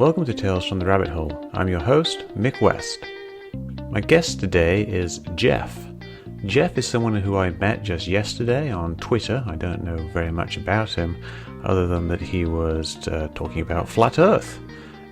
Welcome to Tales from the Rabbit Hole. I'm your host, Mick West. My guest today is Geoff. Geoff is someone who I met just yesterday on Twitter. I don't know very much about him, other than that he was talking about Flat Earth.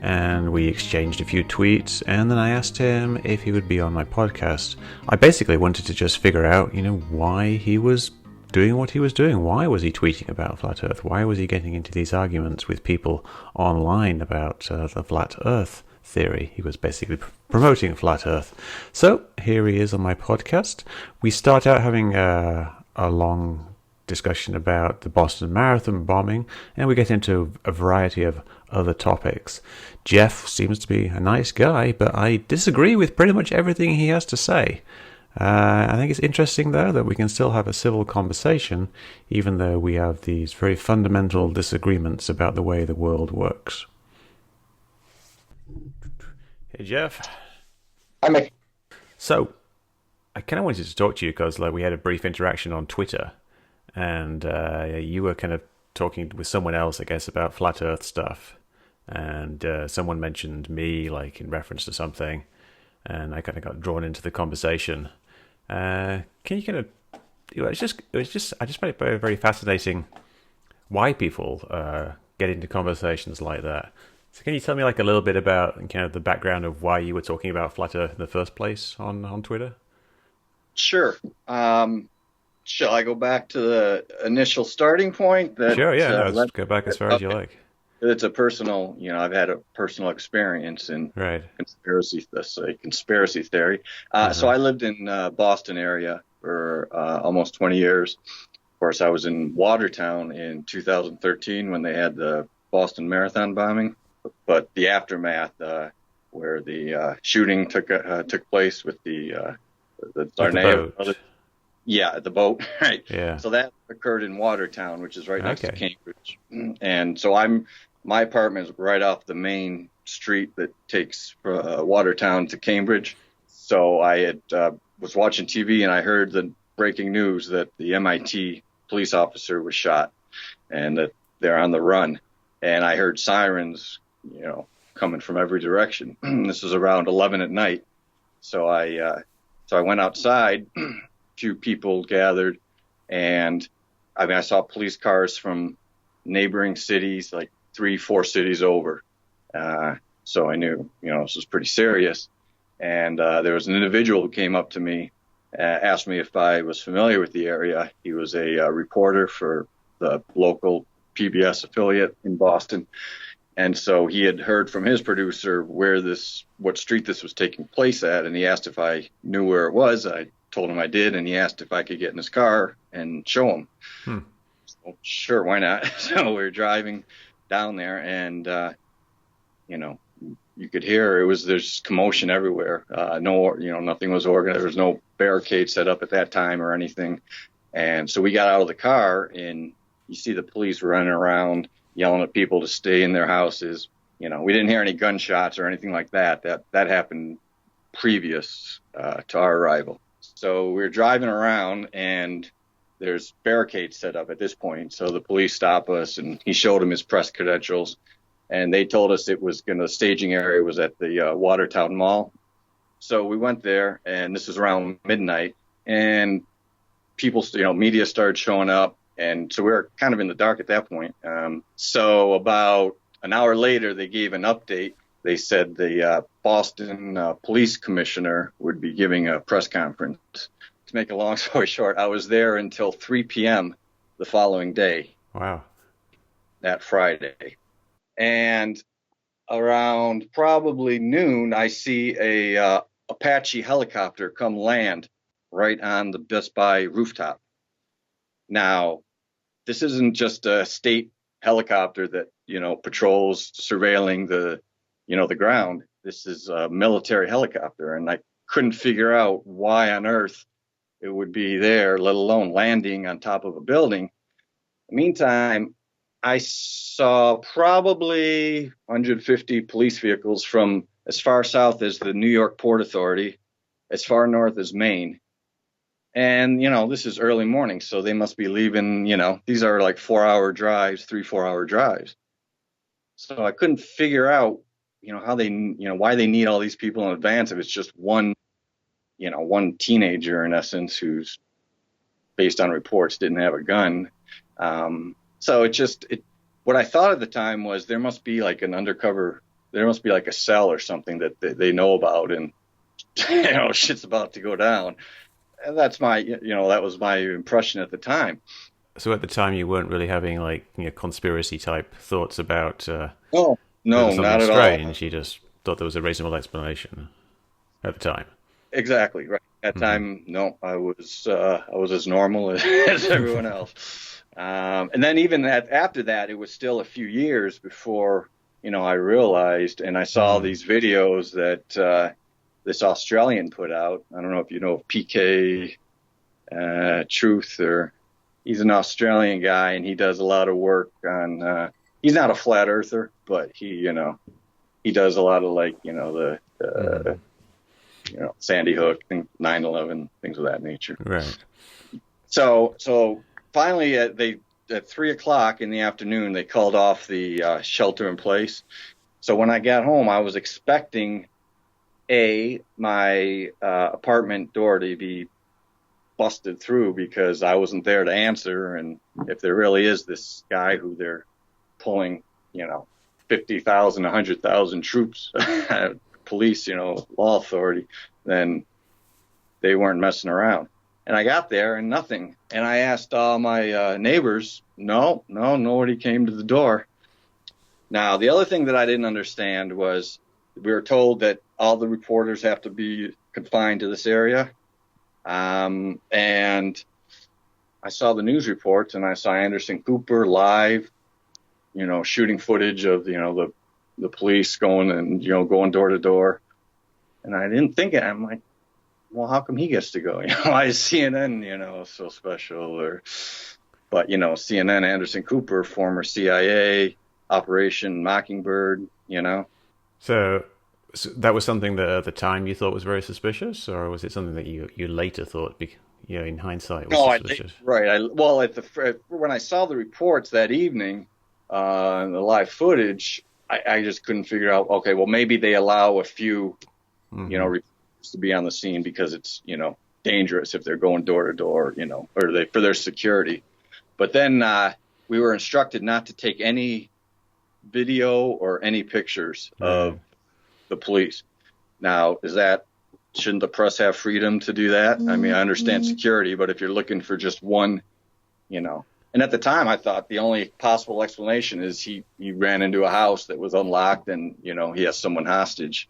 And we exchanged a few tweets, and then I asked him if he would be on my podcast. I basically wanted to just figure out, why he was doing what he was doing. Why was he tweeting about Flat Earth? Why was he getting into these arguments with people online about the Flat Earth theory? He was basically promoting Flat Earth. So here he is on my podcast. We start out having a long discussion about the Boston Marathon bombing, and we get into a variety of other topics. Geoff seems to be a nice guy, but I disagree with pretty much everything he has to say. I think it's interesting, though, that we can still have a civil conversation, even though we have these very fundamental disagreements about the way the world works. Hey, Geoff. Hi, Mick. So, I kind of wanted to talk to you because we had a brief interaction on Twitter, and you were kind of talking with someone else, I guess, about Flat Earth stuff, and someone mentioned me, in reference to something, and I kind of got drawn into the conversation. Can you kind of, I just find it very, very fascinating why people get into conversations like that. So can you tell me a little bit about kind of the background of why you were talking about Flat Earth in the first place on Twitter? Sure. Shall I go back to the initial starting point? Sure, yeah. Let's go back as far as you like. It's a personal, I've had a personal experience in conspiracy theory. So I lived in Boston area for almost 20 years. Of course, I was in Watertown in 2013 when they had the Boston Marathon bombing. But the aftermath, where the shooting took place with the Tsarnaev brothers. Yeah, the boat, right? Yeah. So that occurred in Watertown, which is right next to Cambridge. And so my apartment is right off the main street that takes Watertown to Cambridge. So I had was watching TV and I heard the breaking news that the MIT police officer was shot and that they're on the run. And I heard sirens, coming from every direction. This was around 11 at night. So I went outside. Few people gathered, and I saw police cars from neighboring cities, like 3-4 cities over. So I knew, this was pretty serious. And there was an individual who came up to me, asked me if I was familiar with the area. He was a reporter for the local PBS affiliate in Boston. And so he had heard from his producer what street this was taking place at, and he asked if I knew where it was. I told him I did, and he asked if I could get in his car and show him. So, sure, why not? So we were driving down there, and you could hear there's commotion everywhere. Nothing was organized. There was no barricade set up at that time or anything. And so we got out of the car, and you see the police running around, yelling at people to stay in their houses. We didn't hear any gunshots or anything like that. That happened previous to our arrival. So we're driving around, and there's barricades set up at this point. So the police stop us, and he showed them his press credentials, and they told us the staging area was at the Watertown Mall. So we went there, and this was around midnight, and people, media started showing up, and so we were kind of in the dark at that point. So about an hour later, they gave an update. They said the Boston police commissioner would be giving a press conference. To make a long story short, I was there until 3 p.m. the following day. Wow. That Friday. And around probably noon, I see a Apache helicopter come land right on the Best Buy rooftop. Now, this isn't just a state helicopter that, patrols surveilling the ground. This is a military helicopter, and I couldn't figure out why on earth it would be there, let alone landing on top of a building. In the meantime, I saw probably 150 police vehicles from as far south as the New York Port Authority, as far north as Maine. And, this is early morning, so they must be leaving, these are like 4-hour drives, 3-4 hour drives. So I couldn't figure out how they, why they need all these people in advance if it's just one teenager in essence who's, based on reports, didn't have a gun. So what I thought at the time was there must be like a cell or something that they know about, and shit's about to go down. And that's that was my impression at the time. So at the time, you weren't really having like conspiracy type thoughts about no, not at strange. You just thought there was a reasonable explanation at the time. Exactly right. At the time, no, I was as normal as everyone else. And then even after that, it was still a few years before I realized, and I saw these videos that this Australian put out. I don't know if you know of PK Truth, or he's an Australian guy, and he does a lot of work on. He's not a flat earther, but he does a lot of the Sandy Hook, 9/11, things of that nature. Right. So finally, at 3:00 in the afternoon, they called off the shelter in place. So when I got home, I was expecting my apartment door to be busted through because I wasn't there to answer, and if there really is this guy who they're pulling, 50,000, 100,000 troops, police, law authority, then they weren't messing around. And I got there and nothing. And I asked all my neighbors, no, nobody came to the door. Now, the other thing that I didn't understand was we were told that all the reporters have to be confined to this area. And I saw the news reports, and I saw Anderson Cooper live, shooting footage of, the police going and, going door to door. And I didn't think it. I'm like, well, how come he gets to go? Why is CNN, so special? But CNN, Anderson Cooper, former CIA, Operation Mockingbird, So that was something that at the time you thought was very suspicious, or was it something that you later thought, in hindsight, was suspicious? When I saw the reports that evening, and the live footage, I just couldn't figure out, okay, well, maybe they allow a few, reporters to be on the scene because it's, dangerous if they're going door to door, or for their security. But then we were instructed not to take any video or any pictures of the police. Now, shouldn't the press have freedom to do that? I mean, I understand security, but if you're looking for just one, and at the time I thought the only possible explanation is he ran into a house that was unlocked and, he has someone hostage.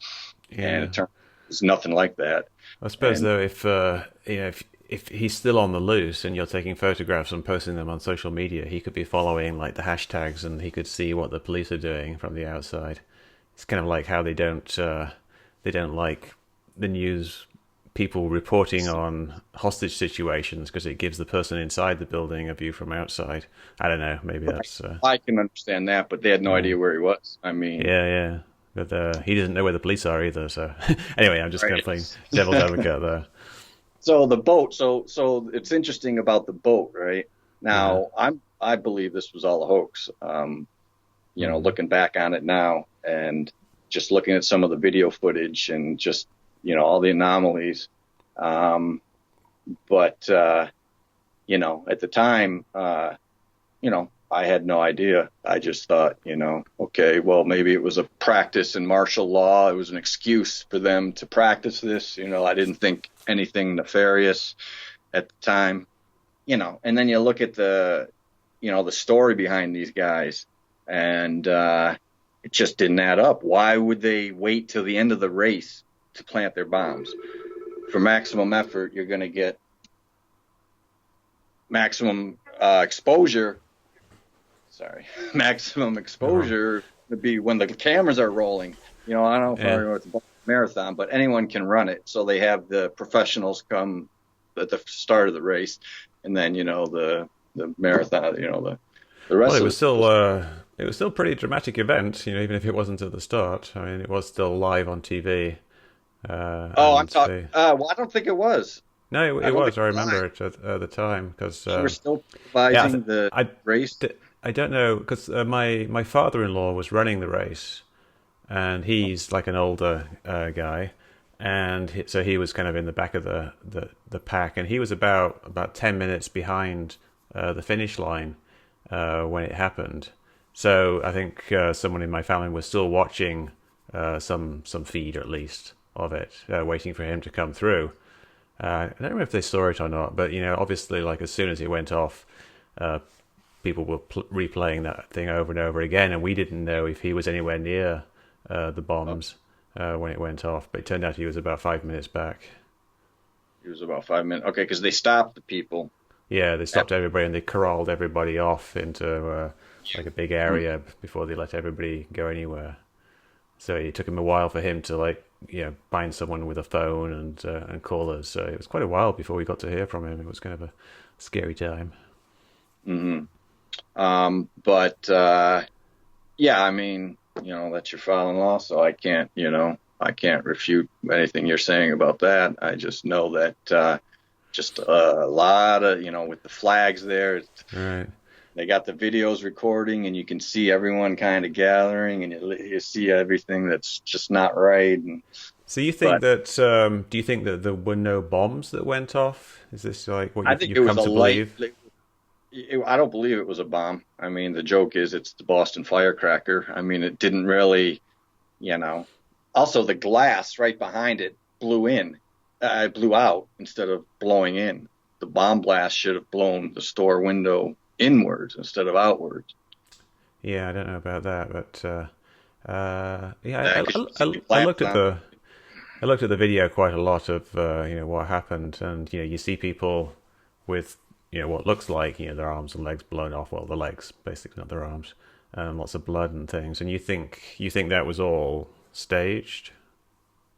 Yeah. And it turned out it was nothing like that. I suppose though, if he's still on the loose and you're taking photographs and posting them on social media, he could be following like the hashtags and he could see what the police are doing from the outside. It's kind of like how they don't like the news people reporting on hostage situations because it gives the person inside the building a view from outside. I don't know. Maybe that's. I can understand that, but they had no idea where he was. I mean. Yeah. But he doesn't know where the police are either. So anyway, I'm just kind of playing devil's advocate there. So the boat. So it's interesting about the boat, right? Now I believe this was all a hoax. Looking back on it now and just looking at some of the video footage and just all the anomalies. But at the time, I had no idea. I just thought, okay, well, maybe it was a practice in martial law. It was an excuse for them to practice this. I didn't think anything nefarious at the time, and then you look at the story behind these guys and, it just didn't add up. Why would they wait till the end of the race to plant their bombs? For maximum effort, you're going to get maximum exposure. Maximum exposure would be when the cameras are rolling. I don't know if I know it's a marathon, but anyone can run it. So they have the professionals come at the start of the race, and then the marathon. The rest. Well, it was still a pretty dramatic event, even if it wasn't at the start. I mean, it was still live on TV. I'm talking. Well, I don't think it was. No, it was. I remember it at the time because we were still supervising the race. I don't know because my father-in-law was running the race, and he's like an older guy, and so he was kind of in the back of the pack, and he was about 10 minutes behind the finish line when it happened. So I think someone in my family was still watching some feed, at least, of it, waiting for him to come through. I don't remember if they saw it or not, but obviously, like as soon as it went off, people were replaying that thing over and over again, and we didn't know if he was anywhere near the bombs when it went off. But it turned out he was about 5 minutes back. He was about 5 minutes. Okay, because they stopped the people. Yeah, they stopped everybody and they corralled everybody off into like a big area before they let everybody go anywhere. So it took him a while for him to find someone with a phone and call us. So it was quite a while before we got to hear from him. It was kind of a scary time. Mm-hmm. Yeah, I mean, that's your father-in-law, so I can't refute anything you're saying about that. I just know that just a lot of, with the flags there. Right. They got the videos recording, and you can see everyone kind of gathering, and you see everything that's just not right. And, so you think do you think that there were no bombs that went off? Is this like what you've come to believe? I don't believe it was a bomb. I mean, the joke is it's the Boston firecracker. I mean, it didn't really, Also, the glass right behind it blew out instead of blowing in. The bomb blast should have blown the store window inwards instead of outwards. Yeah, I don't know about that, but I looked at the video quite a lot of what happened, and you see people with what looks like their arms and legs blown off. Well, the legs basically, not their arms, and lots of blood and things. And you think that was all staged?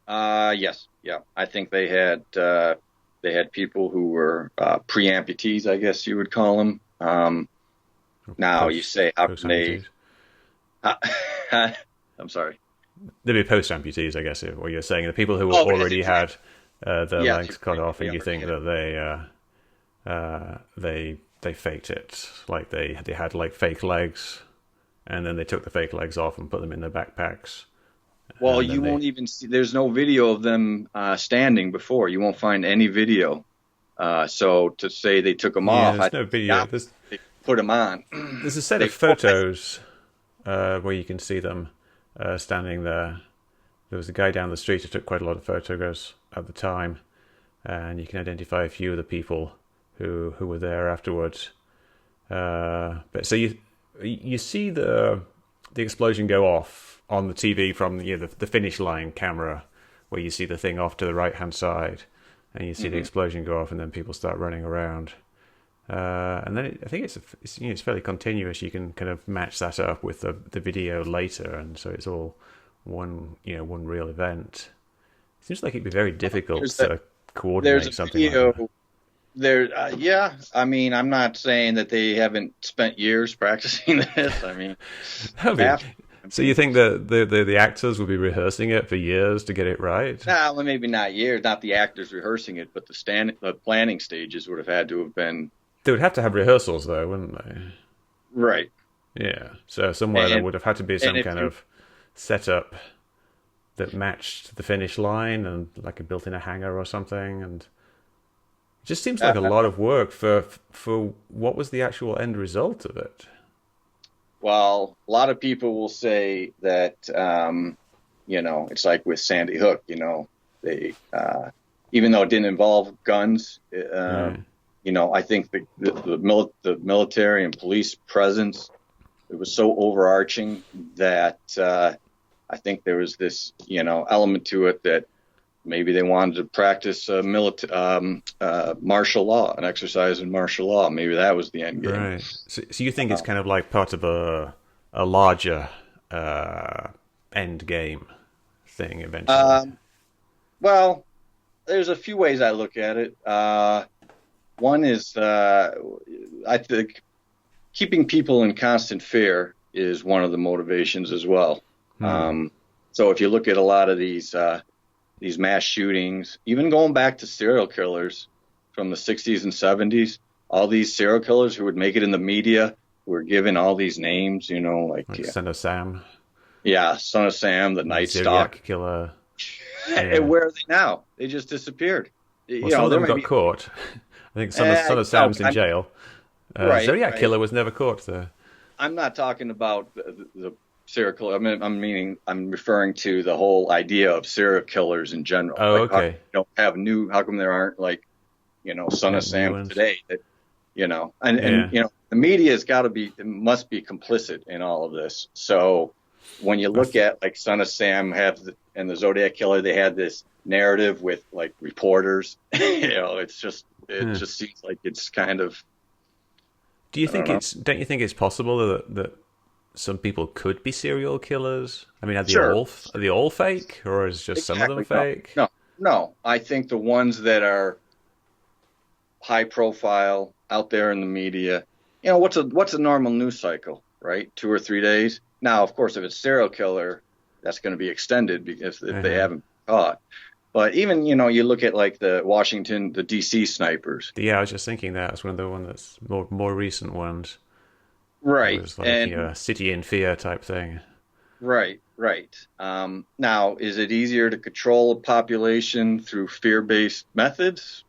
Yes, yeah. I think they had people who were pre-amputees, I guess you would call them. Now you say, how can they? I'm sorry. They'd be post-amputees, I guess. What you're saying, the people who already had their legs cut off, and you think that they faked it, like they had like fake legs, and then they took the fake legs off and put them in their backpacks. Well, you won't even see. There's no video of them standing before. You won't find any video. So to say they took them off, there's no video. They put them on. There's a set of photos where you can see them standing there. There was a guy down the street who took quite a lot of photographs at the time, and you can identify a few of the people who were there afterwards. But so you see the explosion go off on the TV from the finish line camera, where you see the thing off to the right hand side, and you see the explosion go off, and then people start running around. And then I think it's fairly continuous. You can kind of match that up with the video later, and so it's all one real event. It seems like it'd be very difficult to coordinate something like that. Yeah. I mean, I'm not saying that they haven't spent years practicing this. I mean, so you think that the actors would be rehearsing it for years to get it right? No, well, maybe not years. Not the actors rehearsing it, but the planning stages would have had to have been. They would have to have rehearsals, though, wouldn't they? Right. Yeah. So somewhere there would have had to be some kind of setup that matched the finish line, and like built in a hangar or something, and it just seems like a lot of work for what was the actual end result of it. Well, a lot of people will say that it's like with Sandy Hook. They even though it didn't involve guns, I think the military and police presence, it was so overarching that I think there was this element to it that maybe they wanted to practice martial law, an exercise in martial law. Maybe that was the end game. Right. So you think it's kind of like part of a larger end game thing eventually? Well, there's a few ways I look at it. One is I think keeping people in constant fear is one of the motivations as well. So if you look at a lot of these mass shootings, even going back to serial killers from the 60s and 70s, all these serial killers who would make it in the media were given all these names, like Son of Sam. Yeah, Son of Sam, the Night Stalker. Zodiac Killer. Yeah. And where are they now? They just disappeared. Well, some of them got caught. I think Son of Sam's in jail. Zodiac Killer was never caught, though. I'm not talking about the serial killer. I'm referring to the whole idea of serial killers in general. Oh, like, okay. How come there aren't Son of Sam today that, and the media must be complicit in all of this. So when you look at like Son of Sam and the Zodiac Killer, they had this narrative with like reporters. It just seems like it's kind of. Don't you think it's possible that some people could be serial killers? I mean, are they all fake, or is just some of them fake? No. I think the ones that are high profile out there in the media, what's a normal news cycle, right? 2 or 3 days. Now, of course, if it's serial killer, that's going to be extended because if they haven't been caught. But even, you look at like the DC snipers. Yeah, I was just thinking that was one of the ones that's more recent ones. Right. It was like City in Fear type thing. Right. Now, is it easier to control a population through fear-based methods?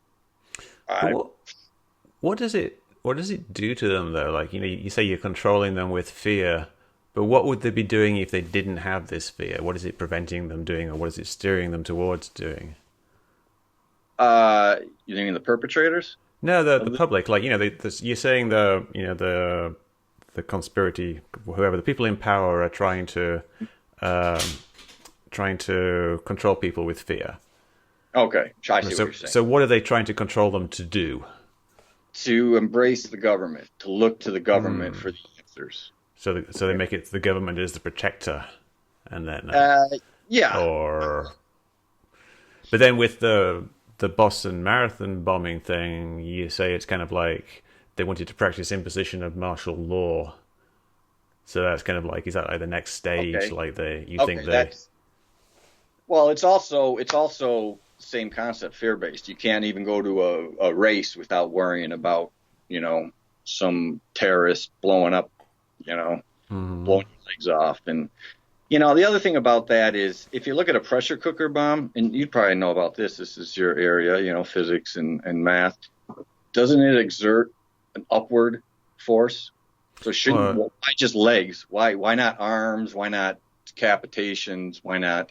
What does it do to them, though? Like, you say you're controlling them with fear, but what would they be doing if they didn't have this fear? What is it preventing them doing, or what is it steering them towards doing? You mean the perpetrators? No, the public. Like, you're saying the conspiracy, whoever the people in power are trying to control people with fear. Okay, I see what you're saying. So what are they trying to control them to do? To embrace the government, to look to the government for the answers. So they make it the government is the protector, and then yeah. But then with the Boston Marathon bombing thing, you say it's kind of like they wanted to practice imposition of martial law. So that's kind of like, is that like the next stage? Okay. Like well, it's also same concept, fear-based. You can't even go to a race without worrying about some terrorist blowing up blowing your legs off. And the other thing about that is, if you look at a pressure cooker bomb, and you probably know about this is your area, physics and math, doesn't it exert an upward force? So why just legs? Why not arms? Why not decapitations? Why not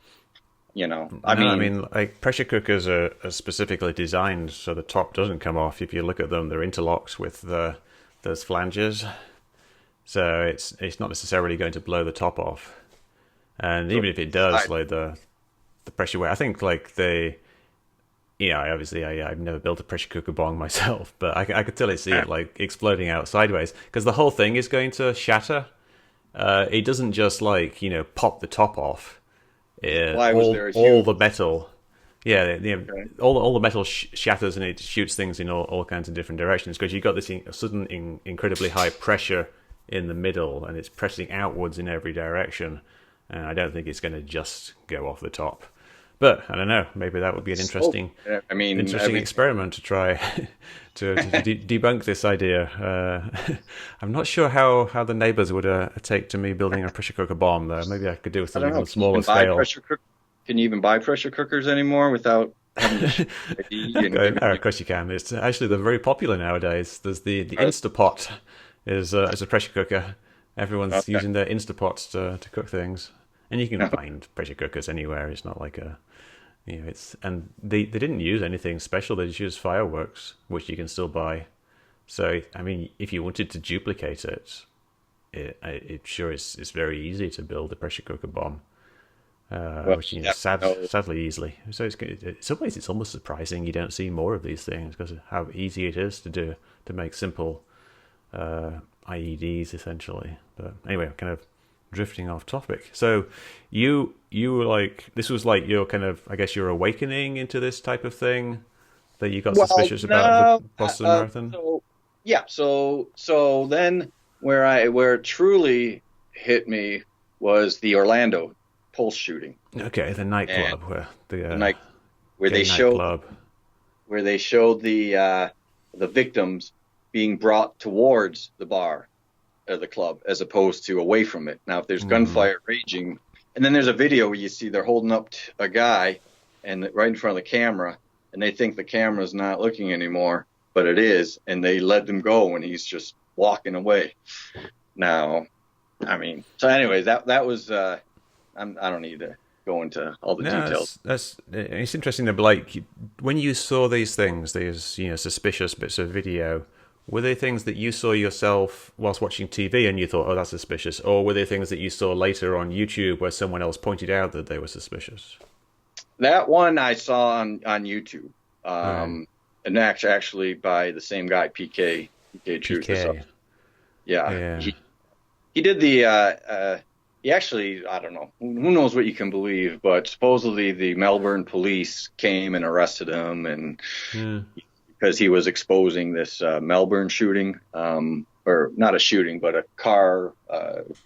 I mean, like, pressure cookers are specifically designed so the top doesn't come off. If you look at them, they're interlocked with those flanges, so it's not necessarily going to blow the top off. And even if it does, like the pressure weight, I think like I've never built a pressure cooker bomb myself, but I could totally see it like exploding out sideways because the whole thing is going to shatter. It doesn't just like pop the top off. All the metal, all the metal shatters and it shoots things in all kinds of different directions because you've got this sudden incredibly high pressure in the middle and it's pressing outwards in every direction. And I don't think it's going to just go off the top. But I don't know. Maybe that would be an interesting experiment to try to debunk this idea. I'm not sure how the neighbors would take to me building a pressure cooker bomb, though. Maybe I could do something on a smaller scale. Can you even buy pressure cookers anymore without having to of course you can. It's actually, they're very popular nowadays. There's the Instapot is a pressure cooker. Everyone's using their Instapots to cook things. And you can find pressure cookers anywhere. It's not like and they didn't use anything special. They just used fireworks, which you can still buy. So, I mean, if you wanted to duplicate it, it's very easy to build a pressure cooker bomb, sadly easily. So in some ways it's almost surprising you don't see more of these things because of how easy it is to make simple IEDs essentially. But anyway, kind of drifting off topic. So you were like, this was like your kind of, I guess, your awakening into this type of thing that you got suspicious about the Boston Marathon. So then where it truly hit me was the Orlando Pulse shooting. Okay, the nightclub where they showed the victims being brought towards the bar of the club as opposed to away from it. Now, if there's gunfire raging, And then there's a video where you see they're holding up a guy and right in front of the camera, and they think the camera's not looking anymore, but it is, and they let them go when he's just walking away. Now, I mean, so anyways, that was I don't need to go into all the details. It's interesting that, like, when you saw these things, these suspicious bits of video, were they things that you saw yourself whilst watching TV and you thought, oh, that's suspicious, or were they things that you saw later on YouTube where someone else pointed out that they were suspicious? That one I saw on YouTube, and actually by the same guy, PK Truth. PK. Yeah. He did the. He actually, I don't know, who knows what you can believe, but supposedly the Melbourne police came and arrested him, and because he was exposing this Melbourne shooting, or not a shooting, but a car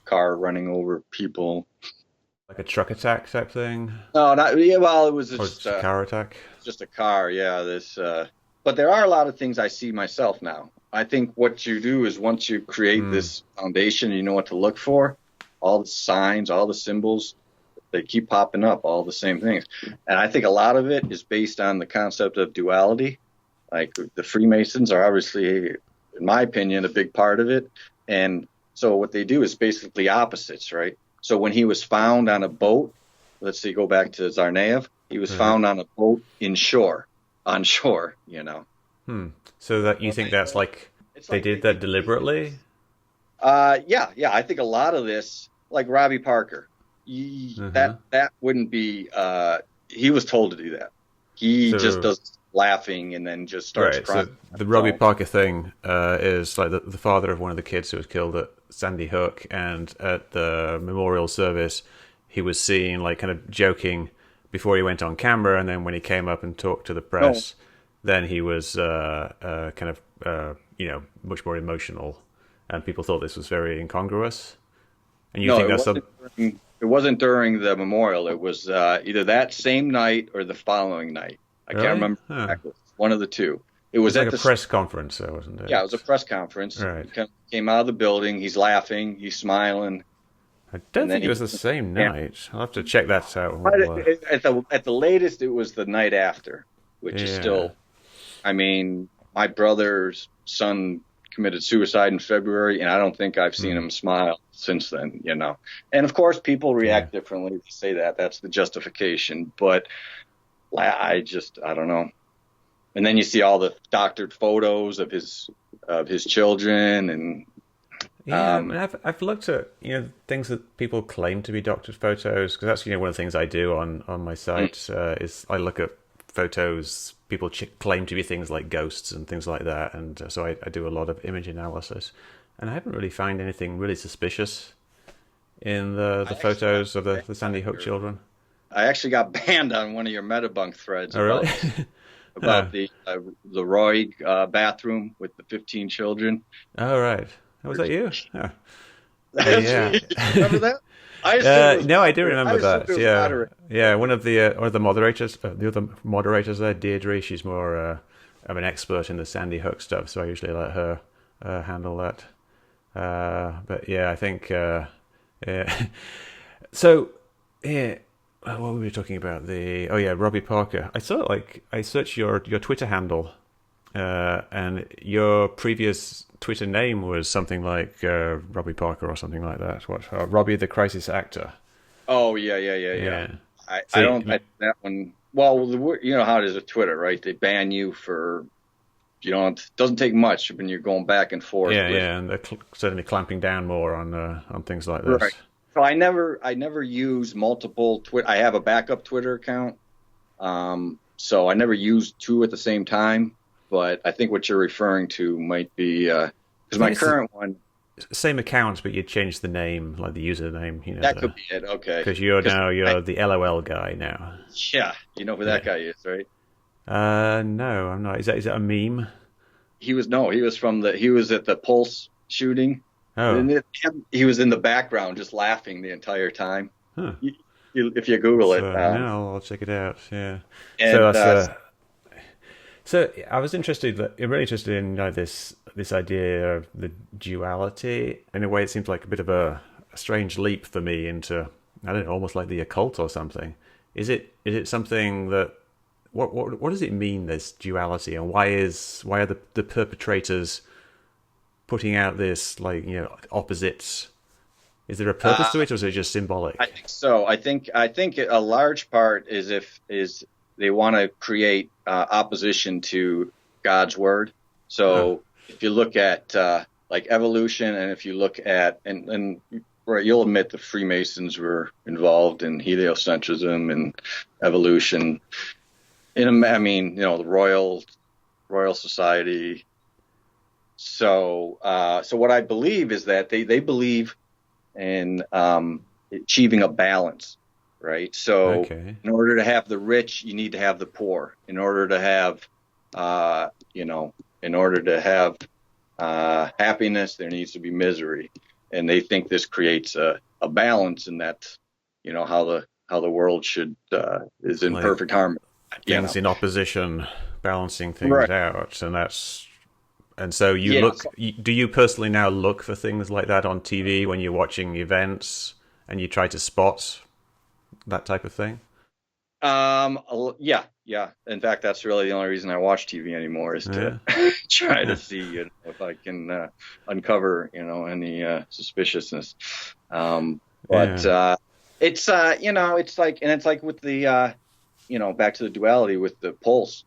running over people. Like a truck attack type thing? No, not yeah. Well, it was just a car attack. Just a car, yeah. But there are a lot of things I see myself now. I think what you do is once you create this foundation, you know what to look for. All the signs, all the symbols, they keep popping up, all the same things. And I think a lot of it is based on the concept of duality. Like the Freemasons are obviously, in my opinion, a big part of it. And so what they do is basically opposites, right? So when he was found on a boat, let's say go back to Tsarnaev, he was found on a boat on shore, So that you think that's like they did that deliberately? Yeah. I think a lot of this, like Robbie Parker, that wouldn't be. He was told to do that. He just does laughing and then just starts crying. So the Robbie Parker thing is like the father of one of the kids who was killed at Sandy Hook, and at the memorial service, he was seen like kind of joking before he went on camera, and then when he came up and talked to the press, then he was kind of much more emotional. And people thought this was very incongruous. And you think that's it wasn't during the memorial. It was either that same night or the following night. I can't remember exactly. One of the two. It was like at a press conference, though, wasn't it? Yeah, it was a press conference. Right. He came out of the building. He's laughing. He's smiling. I don't think it was the same night. I'll have to check that out. At the latest, it was the night after, which is still. I mean, my brother's son committed suicide in February, and I don't think I've seen him smile since then, And of course, people react differently. They say that's the justification, but I don't know. And then you see all the doctored photos of his children, and I've looked at things that people claim to be doctored photos, because that's one of the things I do on my site is I look at photos people claim to be things like ghosts and things like that, and so I do a lot of image analysis, and I haven't really found anything really suspicious in the photos of the Sandy Hook children. I actually got banned on one of your Metabunk threads about the Roy bathroom with the 15 children. Oh, right. Was that you? Oh. Remember that? No, I do remember that. Yeah. One of the moderators, the other moderators there, Deirdre. She's more of an expert in the Sandy Hook stuff, so I usually let her handle that. But yeah, I think. So, what were we talking about? Robbie Parker. I searched your Twitter handle, and your previous Twitter name was something like Robbie Parker or something like that. Robbie the Crisis Actor. Oh yeah. I don't that one. Well, you know how it is with Twitter, right? They ban you for it doesn't take much when you're going back and forth. Yeah, and they're certainly clamping down more on things like this. Right. So I never use multiple Twitter. I have a backup Twitter account, so I never use two at the same time. But I think what you're referring to might be because my current one, same account, but you changed the name, like the username. That could be it. Okay. Because you're the LOL guy now. Yeah, you know who that guy is, right? No, I'm not. Is that a meme? He was at the Pulse shooting. Oh. And he was in the background just laughing the entire time. Huh. If you Google it. No, I'll check it out. Yeah. And, so I was really interested in this idea of the duality. In a way, it seems like a bit of a strange leap for me into I don't know, almost like the occult or something. Is it something that what does it mean, this duality, and why are the perpetrators putting out this, like, opposites? Is there a purpose to it, or is it just symbolic? I think so. I think a large part is they want to create opposition to God's word. So if you look at like evolution, and if you look at and right, you'll admit the Freemasons were involved in heliocentrism and evolution. I mean, the Royal Society. So what I believe is that they believe in achieving a balance, right? So in order to have the rich, you need to have the poor. In order to have, happiness, there needs to be misery, and they think this creates a balance, and that's how the world should is in perfect harmony. Things in opposition, balancing things out, and so you look. Do you personally now look for things like that on TV when you're watching events, and you try to spot that type of thing? Yeah. In fact, that's really the only reason I watch TV anymore, is to try to see if I can uncover any suspiciousness. But it's it's like with the back to the duality with the pulse.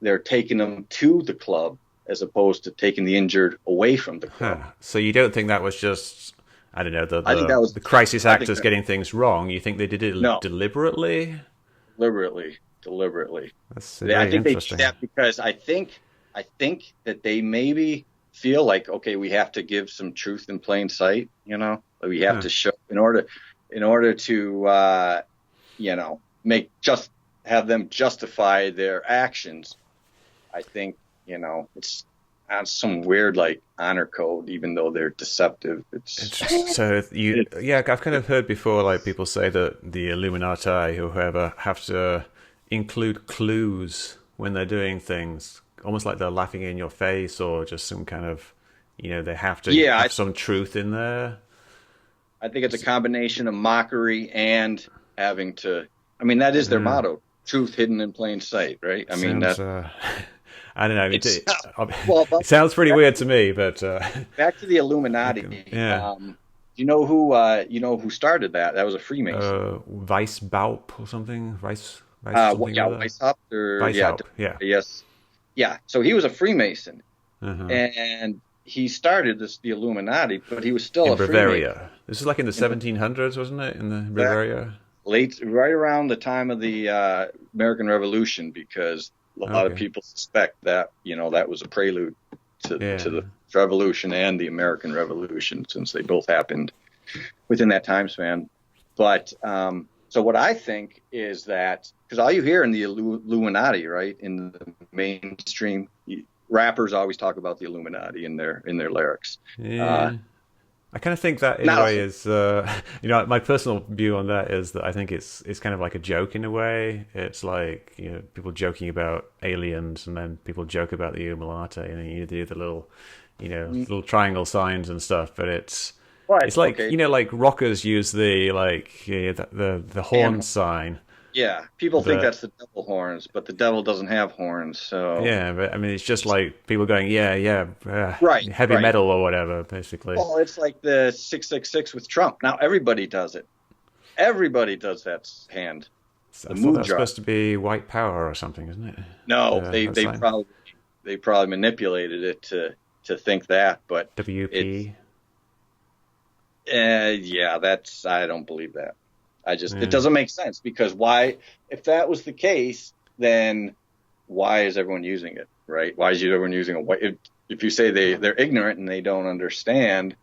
They're taking them to the club as opposed to taking the injured away from the club. So you don't think that was just, I don't know, the crisis actors getting things wrong? You think they did it deliberately? Deliberately. That's very interesting. They did that because I think that they maybe feel like, okay, we have to give some truth in plain sight. We have to show in order to have them justify their actions. I think it's some weird like honor code, even though they're deceptive. I've kind of heard before, like, people say that the Illuminati or whoever have to include clues when they're doing things, almost like they're laughing in your face, or just some kind of, they have to have some truth in there. I think it's a combination of mockery and having to. I mean, that is their motto: truth hidden in plain sight. Right? I mean, I don't know. It sounds pretty weird to me, but back to the Illuminati. You know who started that? That was a Freemason. Weishaupt or something. Weishaupt. Yes. Yeah. So he was a Freemason, and he started the Illuminati, but he was still a Bavaria. Freemason. This is like in the 1700s, wasn't it? In the Bavaria. Right around the time of the American Revolution, because a lot of people suspect that that was a prelude to the Revolution and the American Revolution, since they both happened within that time span. But so what I think is that, because all you hear in the Illuminati, right, in the mainstream, rappers always talk about the Illuminati in their lyrics. I kind of think that in a way is, my personal view on that is that I think it's kind of like a joke in a way. It's like, people joking about aliens, and then people joke about the Illuminati, and then you do the little, little triangle signs and stuff. But it's like, like rockers use the the horn sign. Yeah, people think that's the devil horns, but the devil doesn't have horns. So yeah, but I mean, it's just like people going, right, heavy metal or whatever, basically. Well, it's like the 666 with Trump. Now everybody does it. Everybody does that hand. I thought that's supposed to be white power or something, isn't it? No, they probably manipulated it to think that, but WP. I don't believe that. It doesn't make sense, because why, if that was the case, then why is everyone using it, right? Why is everyone using it? If you say they're ignorant and they don't understand,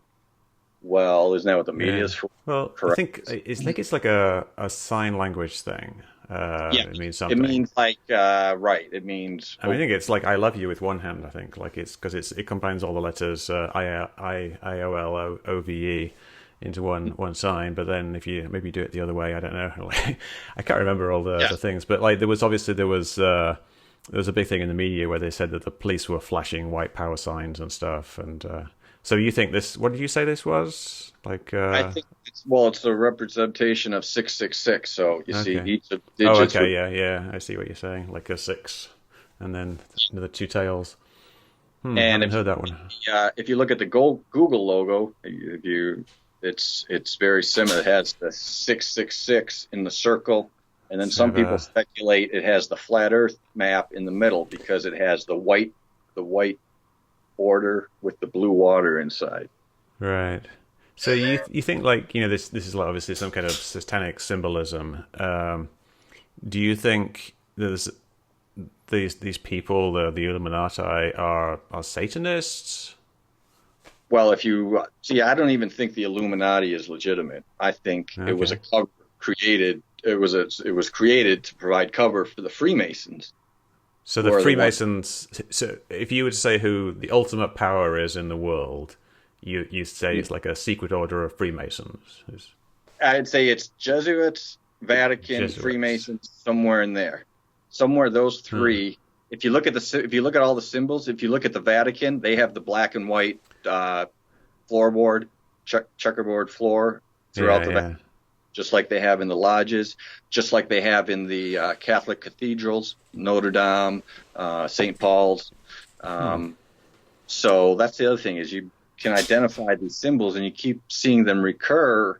well, isn't that what the media is for? Well, correct? I think it's like a sign language thing. It means something. It means like, right. It means. I think it's like "I love you" with one hand. I think like it's because it combines all the letters IOLOVE into one sign, but then if you maybe do it the other way, I don't know. I can't remember all the things, but like there was a big thing in the media where they said that the police were flashing white power signs and stuff, and So you think this? What did you say this was? Like? I think it's a representation of 666. So you see Okay. each of the Oh, digits. okay, yeah. I see what you're saying. Like a 6, and then the two tails. I And haven't heard that one. if you look at the Google logo, it's very similar. It has the 666 in the circle, and then some people speculate it has the flat Earth map in the middle because it has the white border with the blue water inside. Right. So you think, like, this is like obviously some kind of satanic symbolism. Do you think there's these people, the Illuminati, are Satanists? Well, if you see, I don't even think the Illuminati is legitimate. I think it was a cover created. It was created to provide cover for the Freemasons. So the Freemasons. So if you were to say who the ultimate power is in the world, you say it's like a secret order of Freemasons. I'd say it's Jesuits, Vatican, Freemasons, somewhere in there. Somewhere those three. If you look at all the symbols, if you look at the Vatican, they have the black and white floorboard, checkerboard floor throughout the Vatican, just like they have in the lodges, just like they have in the Catholic cathedrals, Notre Dame, St. Paul's. So that's the other thing, is you can identify these symbols and you keep seeing them recur.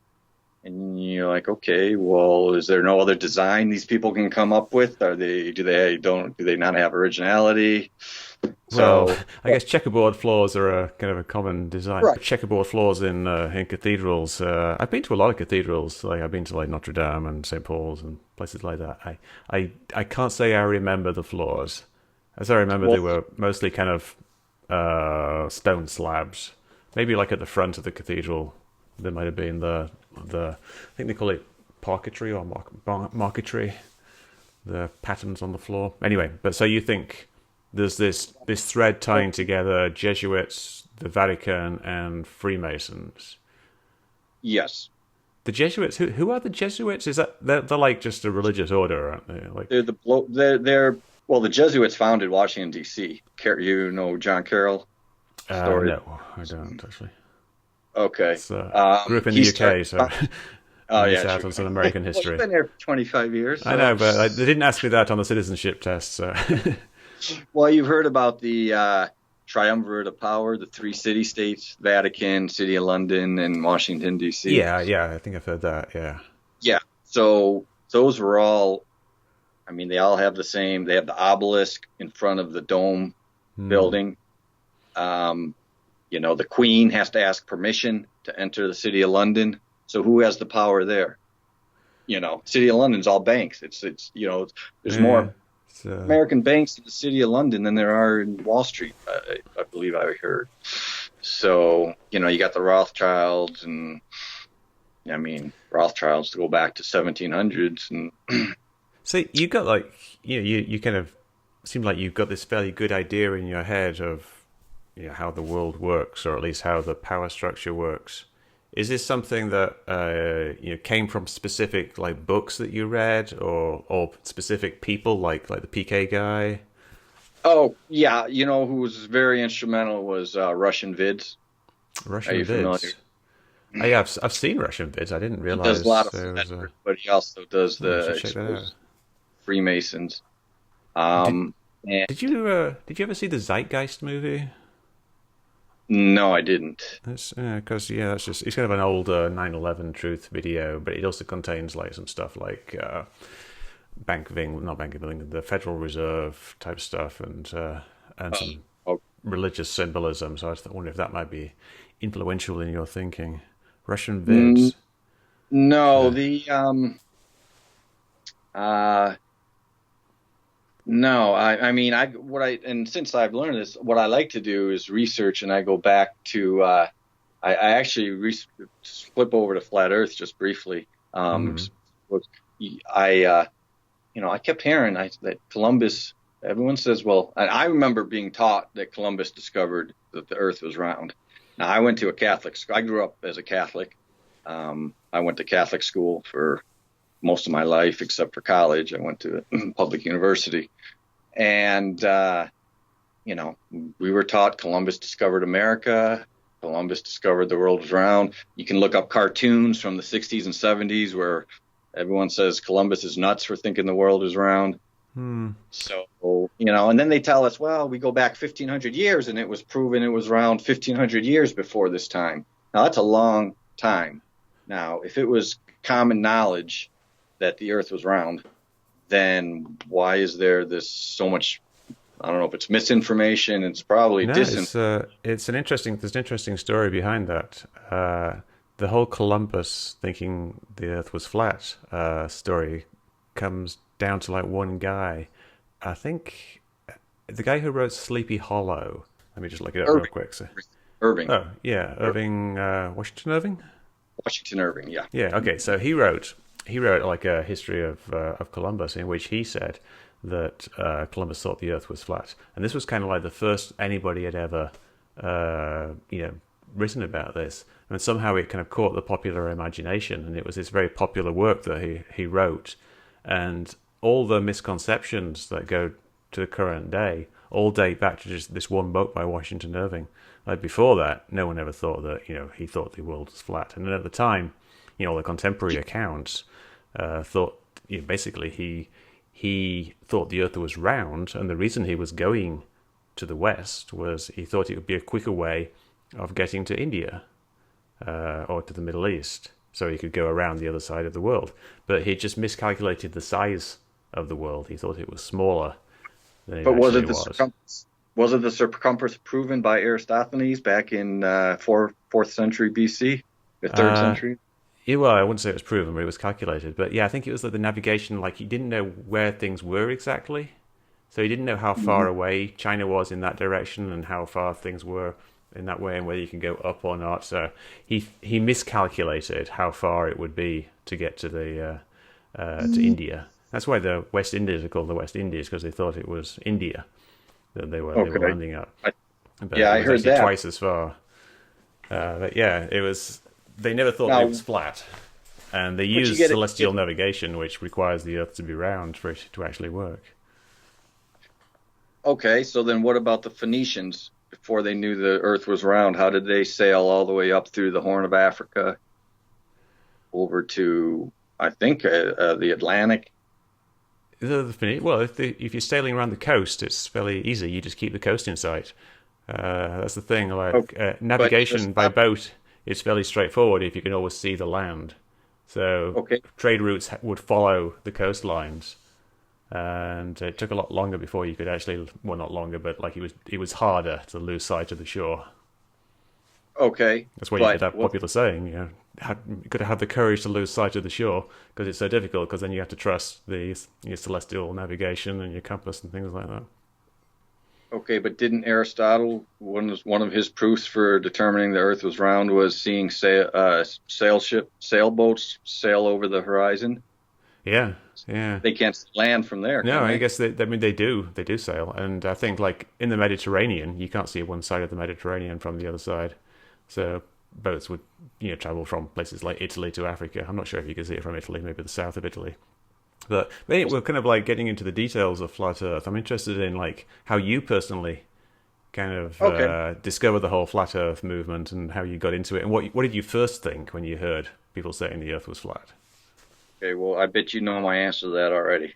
And you're like, okay, well, is there no other design these people can come up with? Do they not have originality? Well, I guess checkerboard floors are a kind of a common design. Right. Checkerboard floors in cathedrals. I've been to a lot of cathedrals. Like I've been to like Notre Dame and St. Paul's and places like that. I can't say I remember the floors. As I remember, they were mostly kind of stone slabs. Maybe like at the front of the cathedral, there might have been the I think they call it parquetry or marquetry, the patterns on the floor. Anyway, but so you think there's this thread tying together Jesuits, the Vatican, and Freemasons? Yes. The Jesuits. Who are the Jesuits? Is that they're like just a religious order, aren't they? Like the Jesuits founded Washington D.C. You know John Carroll? No, I don't actually. Okay. Grew up in the UK, so out on some American history. Well, you've been there for 25 years. So. I know, but they didn't ask me that on the citizenship test. So. Well, you've heard about the triumvirate of power, the three city-states, Vatican, City of London, and Washington, D.C. Yeah, I think I've heard that, yeah. Yeah, so those were all, I mean, they all have the same, they have the obelisk in front of the dome building. The Queen has to ask permission to enter the City of London. So who has the power there? City of London's all banks. It's there's more American banks in the City of London than there are in Wall Street, I believe I heard. So, you got the Rothschilds, and Rothschilds to go back to 1700s. And so you got like, you kind of seem like you've got this fairly good idea in your head of how the world works, or at least how the power structure works. Is this something that came from specific like books that you read, or specific people like the PK guy? Oh yeah, who was very instrumental was Russian Vids. Russian Vids. I've seen Russian Vids. I didn't realize. He does a lot of but he also does the Freemasons. Did you ever see the Zeitgeist movie? No, I didn't. Because that's just, it's kind of an old 9/11 truth video, but it also contains like some stuff like the Federal Reserve type stuff, and some religious symbolism. So I wonder if that might be influential in your thinking. Russian Vids. No, No, and since I've learned this, what I like to do is research, and I go back to, I actually flip over to Flat Earth just briefly. I kept hearing that Columbus, everyone says, well, I remember being taught that Columbus discovered that the Earth was round. Now, I went to a Catholic school. I grew up as a Catholic. I went to Catholic school for most of my life, except for college. I went to a public university, and we were taught Columbus discovered America. Columbus discovered the world was round. You can look up cartoons from the 60s and 70s where everyone says Columbus is nuts for thinking the world is round. So, and then they tell us, well, we go back 1,500 years and it was proven it was round 1,500 years before this time. Now, that's a long time. Now, if it was common knowledge that the earth was round, then why is there this so much, I don't know if it's misinformation, it's probably disinformation. There's an interesting story behind that. The whole Columbus thinking the earth was flat story comes down to like one guy. I think the guy who wrote Sleepy Hollow. Let me just look it up real quick. So. Irving. Oh, yeah, Irving, Washington Irving? Washington Irving, yeah. Yeah, okay, so he wrote like a history of Columbus in which he said that Columbus thought the earth was flat. And this was kind of like the first anybody had ever, written about this. And somehow it kind of caught the popular imagination, and it was this very popular work that he wrote. And all the misconceptions that go to the current day all date back to just this one book by Washington Irving. Like before that, no one ever thought that, he thought the world was flat. And then at the time, the contemporary accounts thought, basically he thought the earth was round, and the reason he was going to the west was he thought it would be a quicker way of getting to India or to the Middle East, so he could go around the other side of the world. But he just miscalculated the size of the world. He thought it was smaller than it actually was. Was it the circumference proven by Aristophanes back in 4th century BC, the 3rd century? Yeah, well, I wouldn't say it was proven, but it was calculated. But yeah, I think it was like the navigation, like he didn't know where things were exactly. So he didn't know how far away China was in that direction and how far things were in that way and whether you can go up or not. So he miscalculated how far it would be to get to the to India. That's why the West Indies are called the West Indies, because they thought it was India that they were landing up. I heard that. Twice as far. But yeah, it was. They never thought it was flat, and they used celestial navigation, which requires the Earth to be round for it to actually work. Okay, so then what about the Phoenicians? Before they knew the Earth was round, how did they sail all the way up through the Horn of Africa over to, I think, the Atlantic? Well, if you're sailing around the coast, it's fairly easy. You just keep the coast in sight. That's the thing. Navigation by boat is fairly straightforward if you can always see the land. So trade routes would follow the coastlines, and it took a lot longer before you could actually, well, not longer, but like it was harder to lose sight of the shore. Okay. That's why you get that popular saying, you got to have the courage to lose sight of the shore, because it's so difficult, because then you have to trust your celestial navigation and your compass and things like that. Okay, but didn't Aristotle, one of his proofs for determining the Earth was round was seeing sailboats sail over the horizon? Yeah. They can't land from there. No, I guess they do sail, and I think like in the Mediterranean, you can't see one side of the Mediterranean from the other side, so boats would travel from places like Italy to Africa. I'm not sure if you can see it from Italy, maybe the south of Italy. But we're kind of like getting into the details of flat Earth. I'm interested in like how you personally kind of discovered the whole flat Earth movement and how you got into it, and what did you first think when you heard people saying the Earth was flat? Okay, well, I bet you know my answer to that already.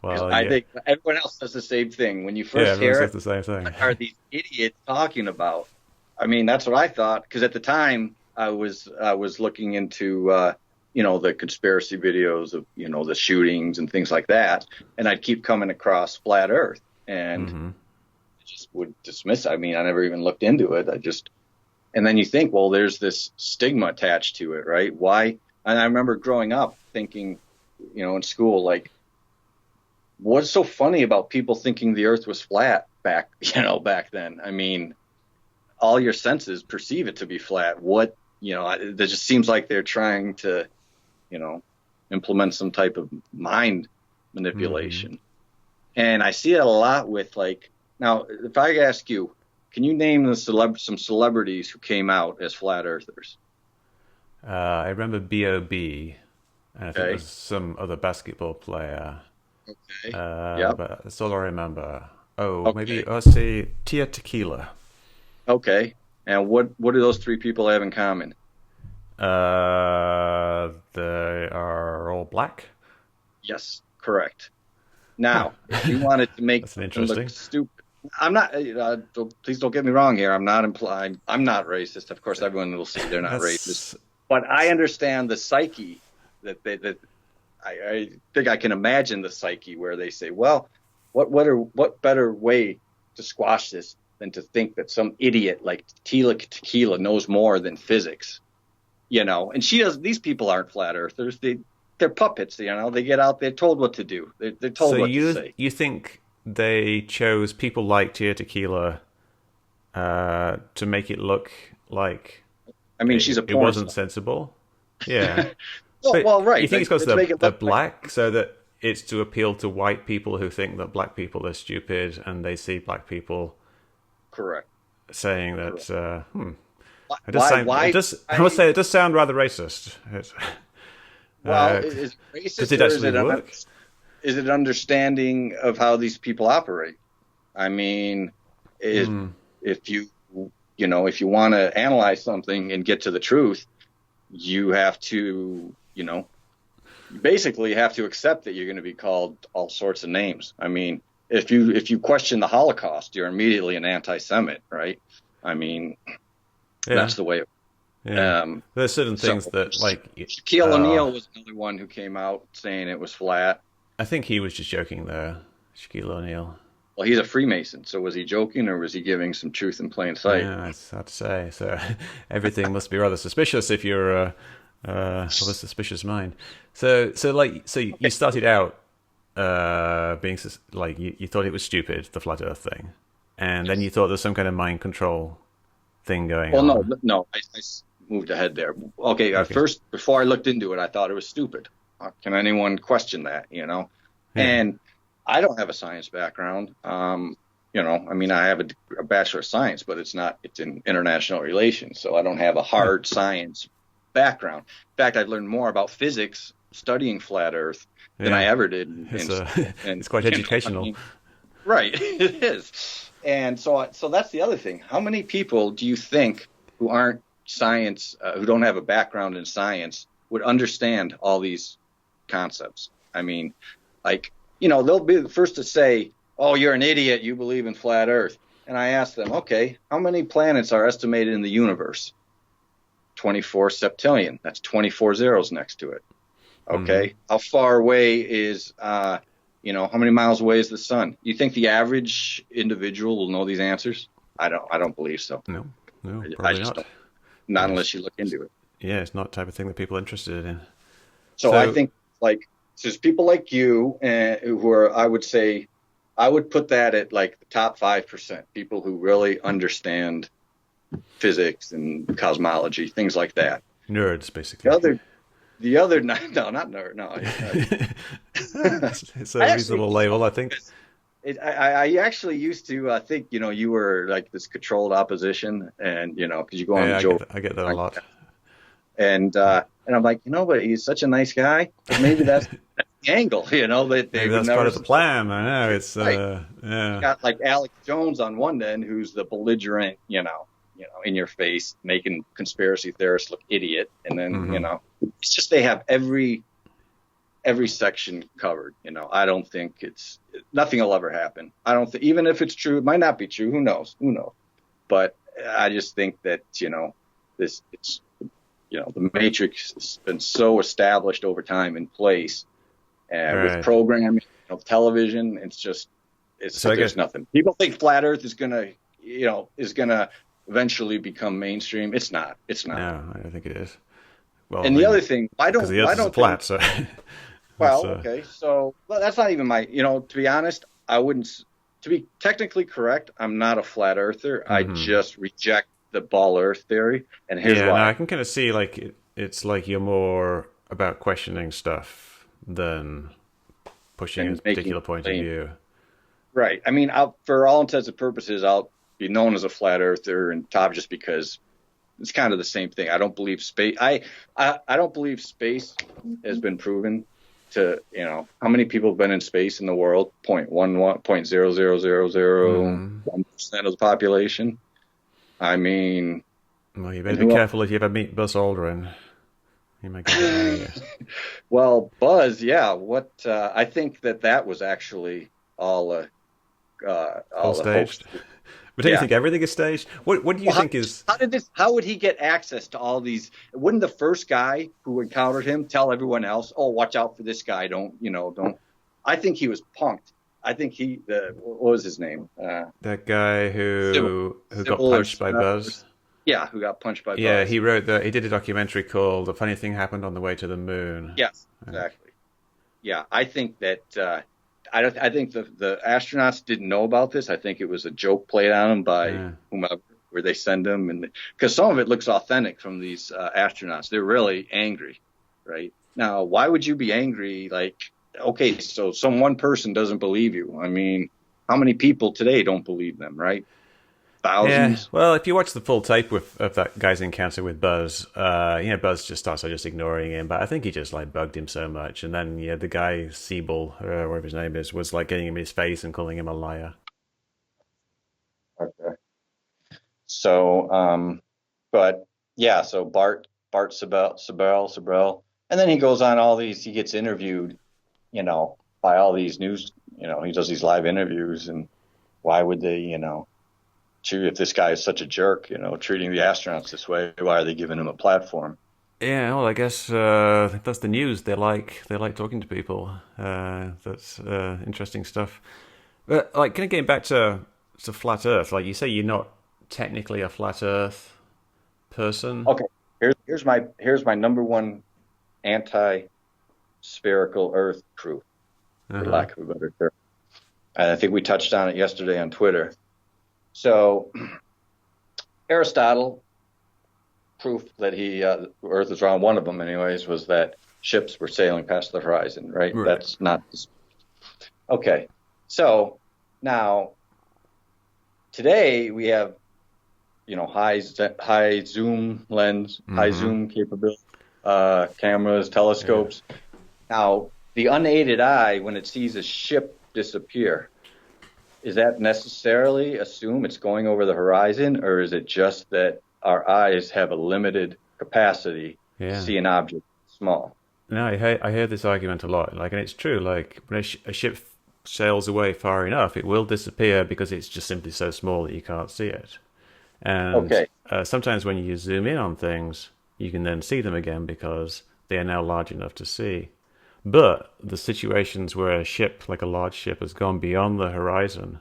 Well, I think everyone else does the same thing. When you first hear it, the same thing. What are these idiots talking about? I mean, that's what I thought, because at the time I was looking into the conspiracy videos of the shootings and things like that, and I'd keep coming across flat Earth, and I just would dismiss it. I mean, I never even looked into it. And then you think, well, there's this stigma attached to it, right? Why? And I remember growing up thinking, in school, like, what's so funny about people thinking the Earth was flat back then? I mean, all your senses perceive it to be flat. What, it just seems like they're trying to, implement some type of mind manipulation. And I see it a lot with now, if I ask you, can you name some celebrities who came out as flat earthers? I remember B.O.B. and I think there's some other basketball player. Okay. But that's all I remember. Maybe I'll say Tia Tequila. Okay. And what do those three people have in common? They are all black. Yes, correct. Now, if you wanted to make something look stupid, I'm not. Please don't get me wrong here. I'm not implying. I'm not racist. Of course, everyone will see they're not racist. But I understand the psyche that I think I can imagine the psyche where they say, well, what better way to squash this than to think that some idiot like Tequila knows more than physics, And she does. These people aren't flat earthers. They're puppets. They get out. They're told what to do. They're told what to say. You think they chose people like Tequila to make it look like? I mean, she's a porn It wasn't star. sensible. Yeah. well, right. You think it's because they're black, so that it's to appeal to white people who think that black people are stupid, and they see black people. Correct. Saying that. Why? I must say, it does sound rather racist. Well, is it racist, or is it understanding of how these people operate? I mean, if you want to analyze something and get to the truth, you have to, you basically have to accept that you're going to be called all sorts of names. I mean, if you question the Holocaust, you're immediately an anti-Semite, right? I mean, that's the way. There's certain things that, like, Shaquille O'Neal was another one who came out saying it was flat. I think he was just joking there, Shaquille O'Neal. Well, he's a Freemason, so was he joking, or was he giving some truth in plain sight? Yeah, it's hard to say. So everything must be rather suspicious if you're of a suspicious mind. So you started out being like you thought it was stupid, the flat Earth thing, and then you thought there's some kind of mind control thing going on. Well, no, I moved ahead there. Okay. First, before I looked into it, I thought it was stupid. Can anyone question that? Yeah. And I don't have a science background. I mean, I have a Bachelor of Science, but it's in international relations, so I don't have a hard science background. In fact, I've learned more about physics studying flat Earth than I ever did. It's quite educational. Right, it is. And so that's the other thing. How many people do you think who aren't science, who don't have a background in science, would understand all these concepts? I mean, they'll be the first to say, "Oh, you're an idiot. You believe in flat Earth." And I ask them, "Okay, how many planets are estimated in the universe?" 24 septillion. That's 24 zeros next to it. Okay, How far away is how many miles away is the sun? You think the average individual will know these answers? I don't believe so. No, probably not. Not unless you look into it. Yeah, it's not the type of thing that people are interested in. So I think there's people like you who are, I would say, I would put that at like the top 5%, people who really understand physics and cosmology, things like that. Nerds, basically. The other no, not nerd. No, it's a reasonable label, I think. I actually used to think, you were like this controlled opposition, and because you go on the joke. I get that a lot. And I'm like, but he's such a nice guy. Maybe that's the angle, that maybe that's part of the plan. I know it's right. You got like Alex Jones on one end, who's the belligerent, in your face, making conspiracy theorists look idiot, and then it's just they have every section covered. I don't think nothing will ever happen. I don't think, even if it's true, it might not be true. Who knows? But I just think that the matrix has been so established over time in place, with programming, television. There's nothing. People think flat Earth is gonna eventually become mainstream. It's not. No, I don't think it is. Well, the other thing, why don't flat? So. Okay, so that's not even my. To be honest, I wouldn't. To be technically correct, I'm not a flat earther. I just reject the ball Earth theory, and here's why. No, I can kind of see it's like you're more about questioning stuff than pushing a particular point of view. Right. I mean, for all intents and purposes, I'll be known as a flat earther and top just because it's kind of the same thing. I don't believe space. I don't believe space has been proven to. How many people have been in space in the world? 0.000001% of the population. I mean, well, you better be careful if you ever meet Buzz Aldrin. He might get you. Well, Buzz, yeah. What I think that was actually all All all a hoax. staged. But don't you Yeah. think everything is staged? What do you Well, think is? how would he get access to all these? Wouldn't the first guy who encountered him tell everyone else, "Oh, watch out for this guy. Don't." I think he was punked. I think what was his name? That guy who got Sybil punched by Buzz? Yeah, who got punched by Yeah, Buzz. he did a documentary called "The Funny Thing Happened on the Way to the Moon." Yes, exactly. Yeah, I think that I think the astronauts didn't know about this. I think it was a joke played on them by whomever, where they send them, and because some of it looks authentic from these astronauts, they're really angry, right? Now, why would you be angry? Like, okay, so some one person doesn't believe you. I mean, how many people today don't believe them, right? Thousands. Yeah, well, if you watch the full tape of that guy's encounter with Buzz, Buzz just starts just ignoring him, but I think he just like bugged him so much, and then the guy Siebel, whatever his name is, was like getting him in his face and calling him a liar. Okay. So, but yeah, so Bart Sabel, and then he goes on all these. He gets interviewed, by all these news. He does these live interviews, and why would they, if this guy is such a jerk, treating the astronauts this way, why are they giving him a platform? Yeah, well, I guess that's the news. They like talking to people. That's interesting stuff. But kind of getting back to flat Earth, like you say, you're not technically a flat Earth person. Okay, here's my number one anti-spherical Earth proof, for lack of a better term. And I think we touched on it yesterday on Twitter. So, Aristotle, proof that Earth is round, one of them anyways, was that ships were sailing past the horizon, right? That's not... Okay, so now, today we have, high zoom lens, high zoom capability, cameras, telescopes. Yeah. Now, the unaided eye, when it sees a ship disappear, is that necessarily assume it's going over the horizon, or is it just that our eyes have a limited capacity to see an object small? No, I hear this argument a lot. And it's true. Like when a ship sails away far enough, it will disappear because it's just simply so small that you can't see it. And sometimes when you zoom in on things, you can then see them again because they are now large enough to see. But the situations where a ship, like a large ship, has gone beyond the horizon,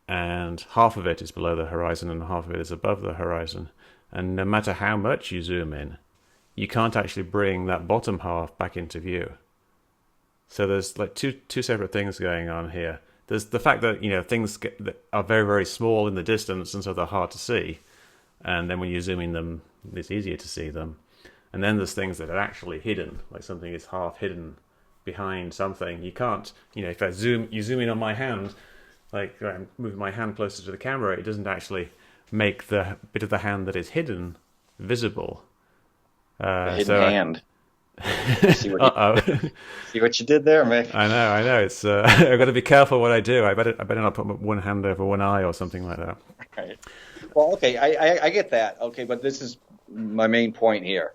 and half of it is below the horizon and half of it is above the horizon, and no matter how much you zoom in, you can't actually bring that bottom half back into view. So there's like two separate things going on here. There's the fact that things that are very, very small in the distance, and so they're hard to see, and then when you zoom in them, it's easier to see them. And then there's things that are actually hidden, like something is half hidden behind something. You can't, if you zoom in on my hand, like I'm moving my hand closer to the camera, it doesn't actually make the bit of the hand that is hidden visible. Hidden hand. See what you did there, Mick. I know. It's I've got to be careful what I do. I better not put one hand over one eye or something like that. Right. Well, okay, I get that. Okay, but this is my main point here.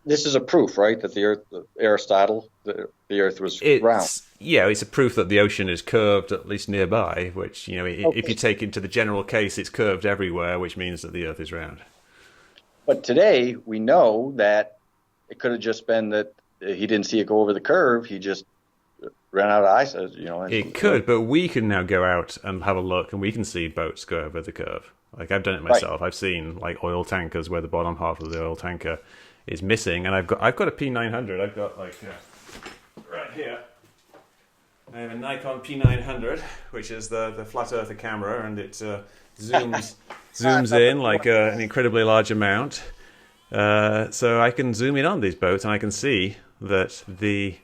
This is a proof, right, that the Earth, Aristotle, the Earth was round. Yeah, it's a proof that the ocean is curved, at least nearby, which, if you take into the general case, it's curved everywhere, which means that the Earth is round. But today, we know that it could have just been that he didn't see it go over the curve, he just ran out of eyesight, It could, but we can now go out and have a look, and we can see boats go over the curve. Like, I've done it myself. Right. I've seen, like, oil tankers where the bottom half of the oil tanker is missing, and I've got a P900. I've got right here. I have a Nikon P900, which is the flat earther camera, and it zooms in like an incredibly large amount. So I can zoom in on these boats, and I can see that the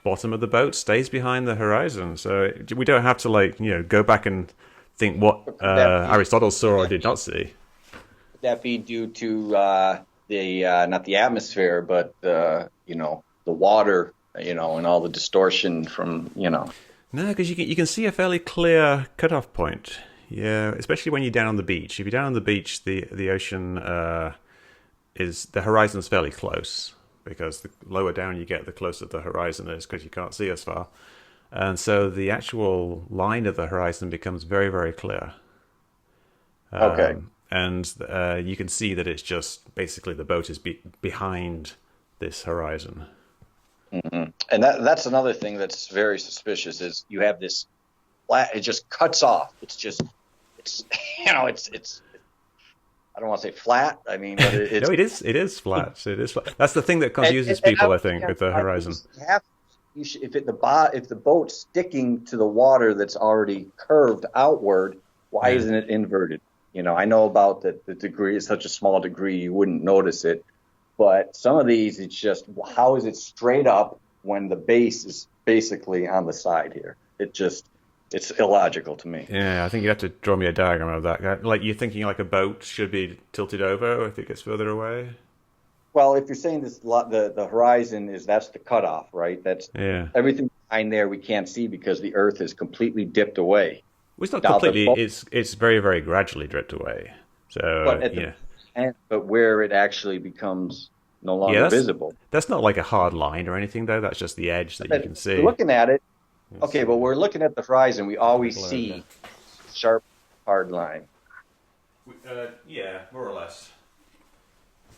bottom of the boat stays behind the horizon. So we don't have to go back and think what Aristotle saw or did not see. Would that be due to the not the atmosphere, but the water, and all the distortion from. No, because you can see a fairly clear cutoff point. Yeah, especially when you're down on the beach. If you're down on the beach, the ocean is the horizon's fairly close, because the lower down you get, the closer the horizon is, because you can't see as far. And so the actual line of the horizon becomes very, very clear. Okay. And you can see that it's just basically the boat is behind this horizon. Mm-hmm. And that's another thing that's very suspicious is you have this flat, it just cuts off. It's I don't want to say flat. I mean, but it's no, it is flat. It is flat. That's the thing that confuses people, I think, with the horizon. If the boat's sticking to the water that's already curved outward, why isn't it inverted? I know about that the degree is such a small degree you wouldn't notice it, but some of these, it's just, how is it straight up when the base is basically on the side here? It's illogical to me. Yeah, I think you have to draw me a diagram of that. Like, you're thinking like a boat should be tilted over if it gets further away? Well, if you're saying this, the horizon that's the cutoff, right? That's everything behind there we can't see because the Earth is completely dipped away. Well, it's not completely. It's very, very gradually dripped away. So, but where it actually becomes no longer visible. That's not like a hard line or anything, though. That's just the edge that you can see. Looking at it, okay, but we're looking at the horizon. We always see sharp, hard line. Yeah, more or less.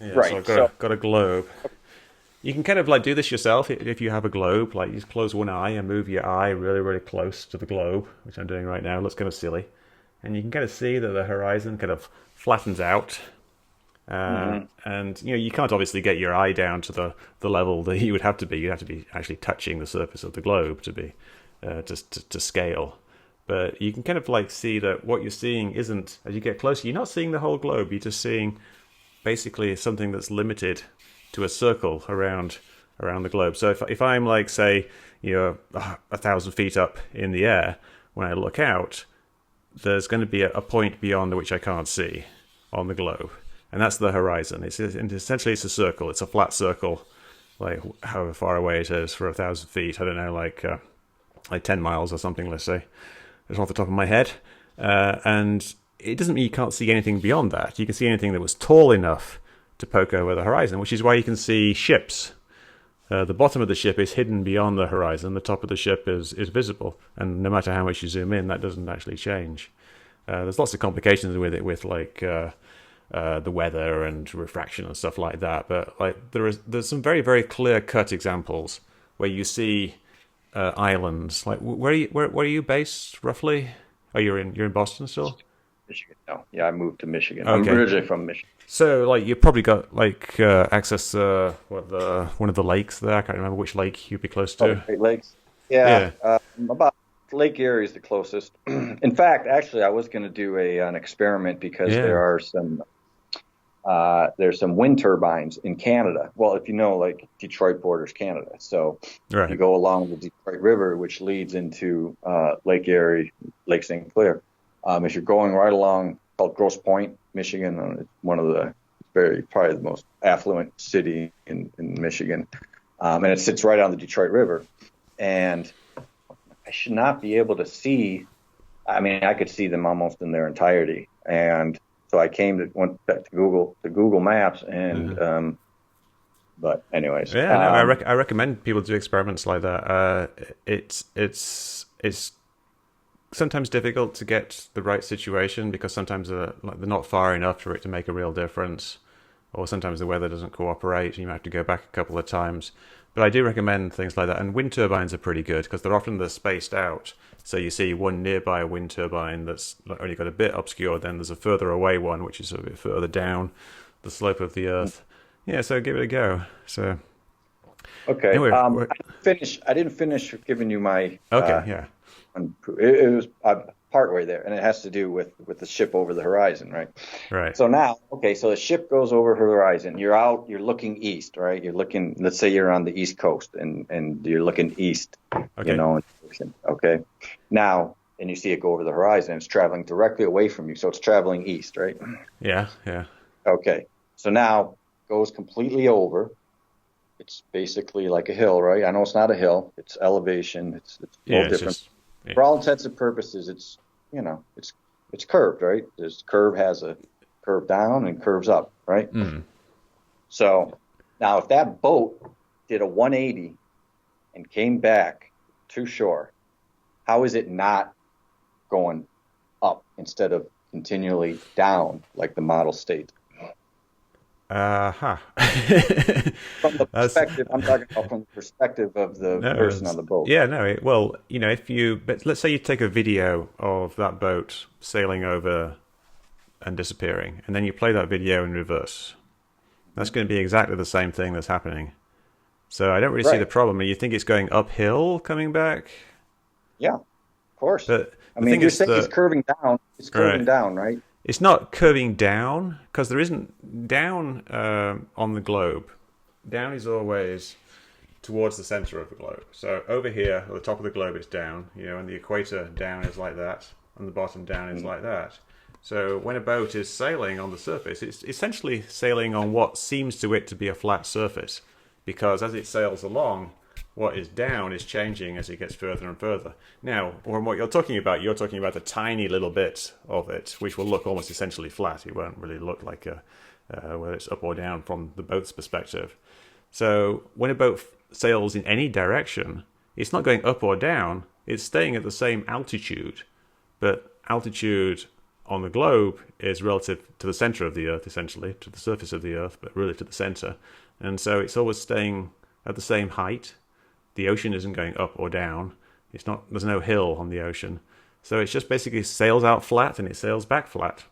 Yeah, right. So I've got a globe. You can kind of like do this yourself if you have a globe. Like, you just close one eye and move your eye really, really close to the globe, which I'm doing right now. It looks kind of silly. And you can kind of see that the horizon kind of flattens out. And you can't obviously get your eye down to the level that you would have to be. You'd have to be actually touching the surface of the globe to be to scale. But you can kind of like see that what you're seeing isn't, as you get closer, you're not seeing the whole globe. You're just seeing basically something that's limited to a circle around the globe. So if I'm like, say, 1,000 feet up in the air, when I look out, there's going to be a point beyond which I can't see on the globe, and that's the horizon. Essentially it's a circle. It's a flat circle, like however far away it is for 1,000 feet. I don't know, like 10 miles or something. Let's say, just off the top of my head, and it doesn't mean you can't see anything beyond that. You can see anything that was tall enough to poke over the horizon, which is why you can see ships. The bottom of the ship is hidden beyond the horizon. The top of the ship is visible, and no matter how much you zoom in, that doesn't actually change. There's lots of complications with it, with like the weather and refraction and stuff like that. But like there's some very, very clear cut examples where you see islands. Like where are you based roughly? Oh, you're in Boston still? Michigan. No, yeah, I moved to Michigan. Okay. I'm originally from Michigan. So, like, you probably got like access to one of the lakes there. I can't remember which lake you'd be close to. Great Lakes. Yeah. About Lake Erie is the closest. In fact, actually, I was going to do an experiment because there's some wind turbines in Canada. Well, if you know, like Detroit borders Canada, so you go along the Detroit River, which leads into Lake Erie, Lake St. Clair. If you're going right along, called Grosse Pointe, Michigan, it's one of the probably the most affluent city in Michigan, and it sits right on the Detroit River. And I should not be able to see. I mean, I could see them almost in their entirety. And so I went back to Google Maps, and but anyways, I recommend people do experiments like that. It's sometimes difficult to get the right situation because sometimes they're not far enough for it to make a real difference, or sometimes the weather doesn't cooperate and you might have to go back a couple of times. But I do recommend things like that, and wind turbines are pretty good because they're spaced out. So you see one nearby wind turbine that's only got a bit obscured, then there's a further away one which is a bit further down the slope of the Earth. Yeah, so give it a go. So okay, anyway, I didn't finish giving you my It was partway there, and it has to do with the ship over the horizon, right? Right. So now, so the ship goes over the horizon. You're out. You're looking east, right? You're looking. Let's say you're on the East Coast, and you're looking east. Okay. Okay. Now, and you see it go over the horizon. It's traveling directly away from you, so it's traveling east, right? Yeah. Yeah. Okay. So now goes completely over. It's basically like a hill, right? I know it's not a hill. It's elevation. It's a little different. For all intents and purposes, it's it's curved, right? This curve has a curve down and curves up, right? So now if that boat did a 180 and came back to shore, how is it not going up instead of continually down like the model states? From the perspective, I'm talking about from the perspective of the person on the boat. Yeah, no. Well, but let's say you take a video of that boat sailing over and disappearing, and then you play that video in reverse. That's going to be exactly the same thing that's happening. So I don't really see the problem. You think it's going uphill coming back? Yeah, of course. But I mean, you're saying it's curving down. It's curving down, right? It's not curving down because there isn't down on the globe. Down is always towards the center of the globe. So over here, at the top of the globe, it's down. And the equator down is like that, and the bottom down is like that. So when a boat is sailing on the surface, it's essentially sailing on what seems to it to be a flat surface, because as it sails along, what is down is changing as it gets further and further. Now, from what you're talking about a tiny little bit of it, which will look almost essentially flat. It won't really look like whether it's up or down from the boat's perspective. So when a boat sails in any direction, it's not going up or down. It's staying at the same altitude, but altitude on the globe is relative to the center of the Earth, essentially, to the surface of the Earth, but really to the center. And so it's always staying at the same height. The ocean isn't going up or down. There's no hill on the ocean. So it's just basically sails out flat and it sails back flat.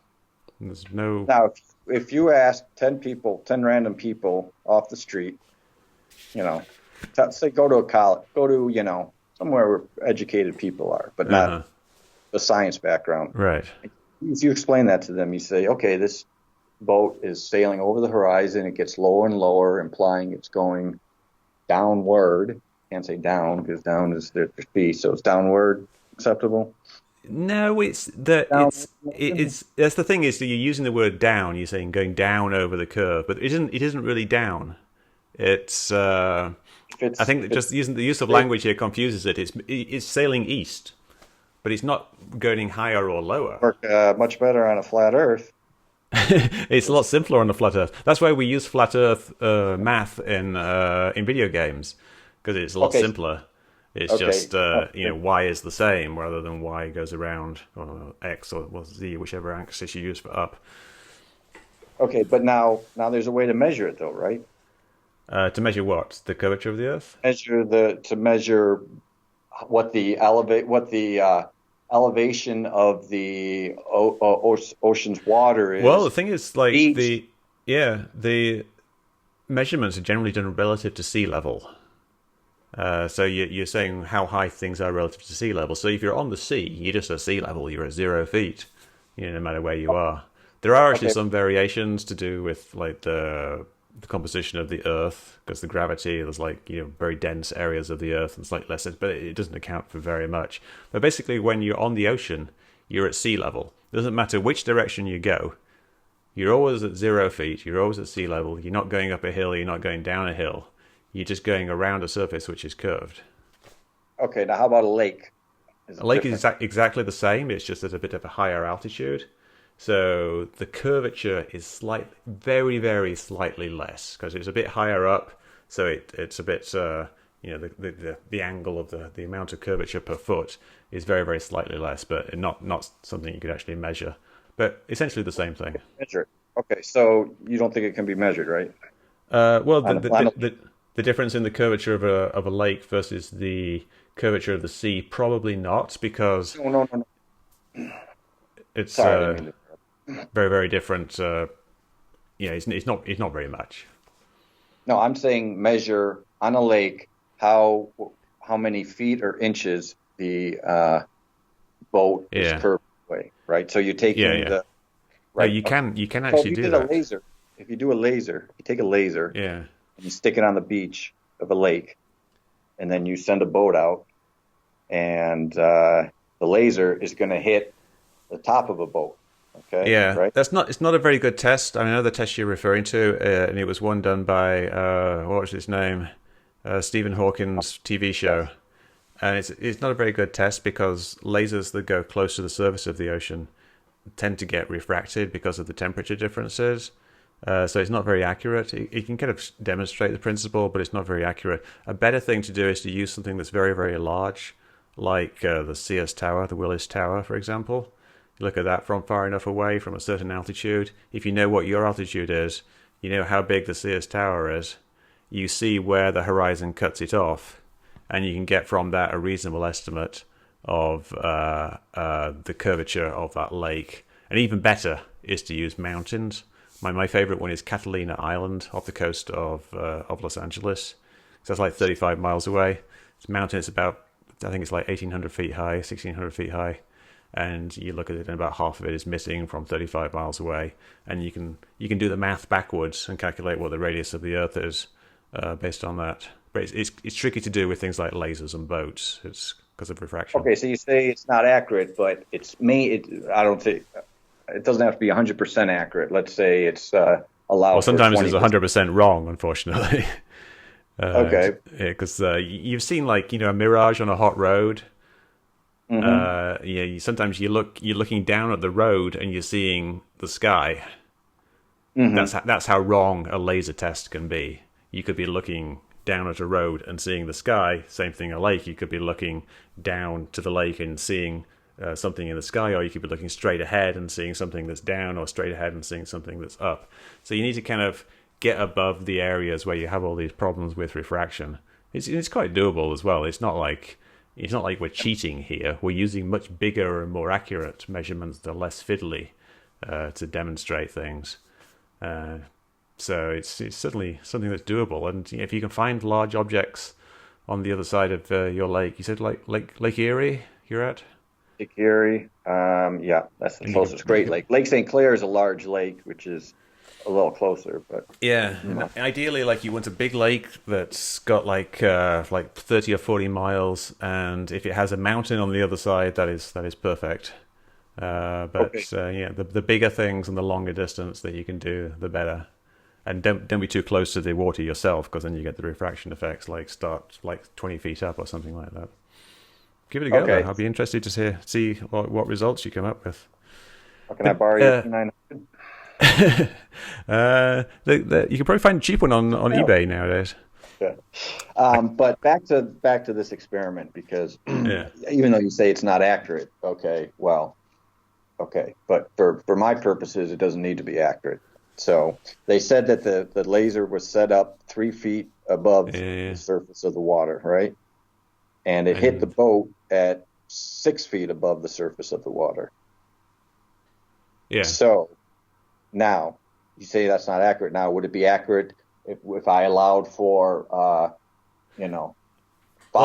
And there's no... Now, if you ask 10 random people off the street, say go to a college, go to, somewhere where educated people are, but not a science background. Right. If you explain that to them, you say, okay, this boat is sailing over the horizon. It gets lower and lower, implying it's going downward. Can't say down because down is their speed, so it's downward acceptable. No, that's the thing is that you're using the word down. You're saying going down over the curve, but it isn't really down. It's I think that just using the use of language here confuses it. It's sailing east, but it's not going higher or lower. Work much better on a flat Earth. It's a lot simpler on a flat Earth. That's why we use flat Earth math in video games. Because it's a lot simpler. It's just, y is the same rather than y goes around, or x or z, whichever axis you use for up. Okay, but now there's a way to measure it, though, right? To measure what? The curvature of the Earth? To measure what the elevation of the ocean's water is. Well, the thing is, the measurements are generally done relative to sea level. So you're saying how high things are relative to sea level. So if you're on the sea, you're just at sea level. You're at 0 feet, no matter where you are. There are actually some variations to do with the composition of the Earth, because the gravity, there's very dense areas of the Earth and slightly less, but it doesn't account for very much. But basically, when you're on the ocean, you're at sea level. It doesn't matter which direction you go. You're always at 0 feet. You're always at sea level. You're not going up a hill. You're not going down a hill. You're just going around a surface which is curved. Okay, now how about a lake? A lake is exactly the same. It's just at a bit of a higher altitude. So the curvature is very, very slightly less because it's a bit higher up. So it's a bit, the angle of the amount of curvature per foot is very, very slightly less, but not something you could actually measure. But essentially the same thing. Measure. Okay, so you don't think it can be measured, right? The difference in the curvature of a lake versus the curvature of the sea, probably not, because no. It's very, very different. It's not very much. No, I'm saying measure on a lake how many feet or inches the boat is curved away, right? So you take the right. No, you can actually do that. If you do a laser, you take a laser. Yeah. You stick it on the beach of a lake, and then you send a boat out, and the laser is going to hit the top of a boat. Okay. Yeah. Right? It's not a very good test. I know the test you're referring to, and it was one done by what was his name, Stephen Hawking's TV show, and it's not a very good test because lasers that go close to the surface of the ocean tend to get refracted because of the temperature differences. So it's not very accurate. It can kind of demonstrate the principle, but it's not very accurate. A better thing to do is to use something that's very, very large, like the Sears Tower, the Willis Tower, for example. You look at that from far enough away, from a certain altitude. If you know what your altitude is, you know how big the Sears Tower is, you see where the horizon cuts it off, and you can get from that a reasonable estimate of the curvature of that lake. And even better is to use mountains. My favorite one is Catalina Island off the coast of Los Angeles. So that's like 35 miles away. It's a mountain. It's about, I think it's like 1,800 feet high, 1,600 feet high. And you look at it and about half of it is missing from 35 miles away. And you can do the math backwards and calculate what the radius of the Earth is based on that. But it's tricky to do with things like lasers and boats. It's because of refraction. Okay, so you say it's not accurate, but I don't think it doesn't have to be 100% accurate. Let's say it's allowed. Well, sometimes it's 100% wrong, unfortunately. Okay. Because you've seen a mirage on a hot road. Mm-hmm. Sometimes you're looking down at the road and you're seeing the sky. Mm-hmm. That's how wrong a laser test can be. You could be looking down at a road and seeing the sky. Same thing, a lake. You could be looking down to the lake and seeing something in the sky, or you could be looking straight ahead and seeing something that's down, or straight ahead and seeing something that's up. So you need to kind of get above the areas where you have all these problems with refraction. It's quite doable as well. It's not like we're cheating here. We're using much bigger and more accurate measurements that are less fiddly to demonstrate things. So it's certainly something that's doable. And if you can find large objects on the other side of your lake, you said Lake Erie you're at? Lake Erie, yeah, that's the closest Great Lake. Lake St. Clair is a large lake, which is a little closer, but yeah. Ideally, you want a big lake that's got like 30 or 40 miles, and if it has a mountain on the other side, that is perfect. The bigger things and the longer distance that you can do, the better. And don't be too close to the water yourself, because then you get the refraction effects, start 20 feet up or something like that. Give it a go. Okay. Though. I'll be interested to see what results you come up with. How can I borrow you $900? You can probably find a cheap one on eBay nowadays. Yeah. But back to this experiment, because even though you say it's not accurate, okay, but for my purposes, it doesn't need to be accurate. So they said that the laser was set up 3 feet above the surface of the water, right? And it hit the boat at 6 feet above the surface of the water. Yeah. So now you say that's not accurate. Now, would it be accurate if I allowed for, Well,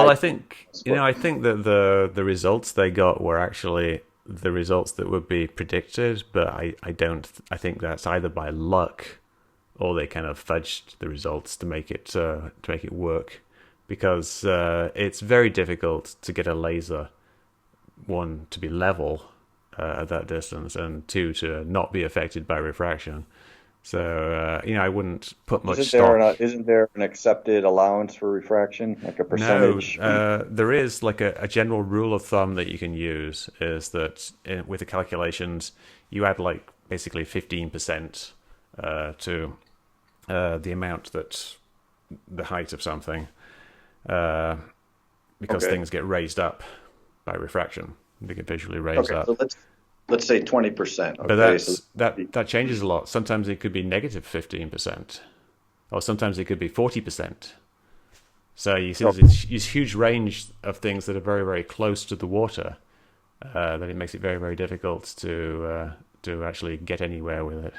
I think that the results they got were actually the results that would be predicted, but I think that's either by luck or they kind of fudged the results to make it work, because it's very difficult to get a laser, one, to be level at that distance, and two, to not be affected by refraction. So I wouldn't put much stock. Isn't there an accepted allowance for refraction, like a percentage? No, there is a general rule of thumb that you can use, is that with the calculations, you add basically 15% to the amount that the height of something, because things get raised up by refraction. They get visually raised up. So let's say 20%. Okay, but that changes a lot. Sometimes it could be negative 15%, or sometimes it could be 40%. So you see there's this huge range of things that are very, very close to the water, that it makes it very, very difficult to actually get anywhere with it.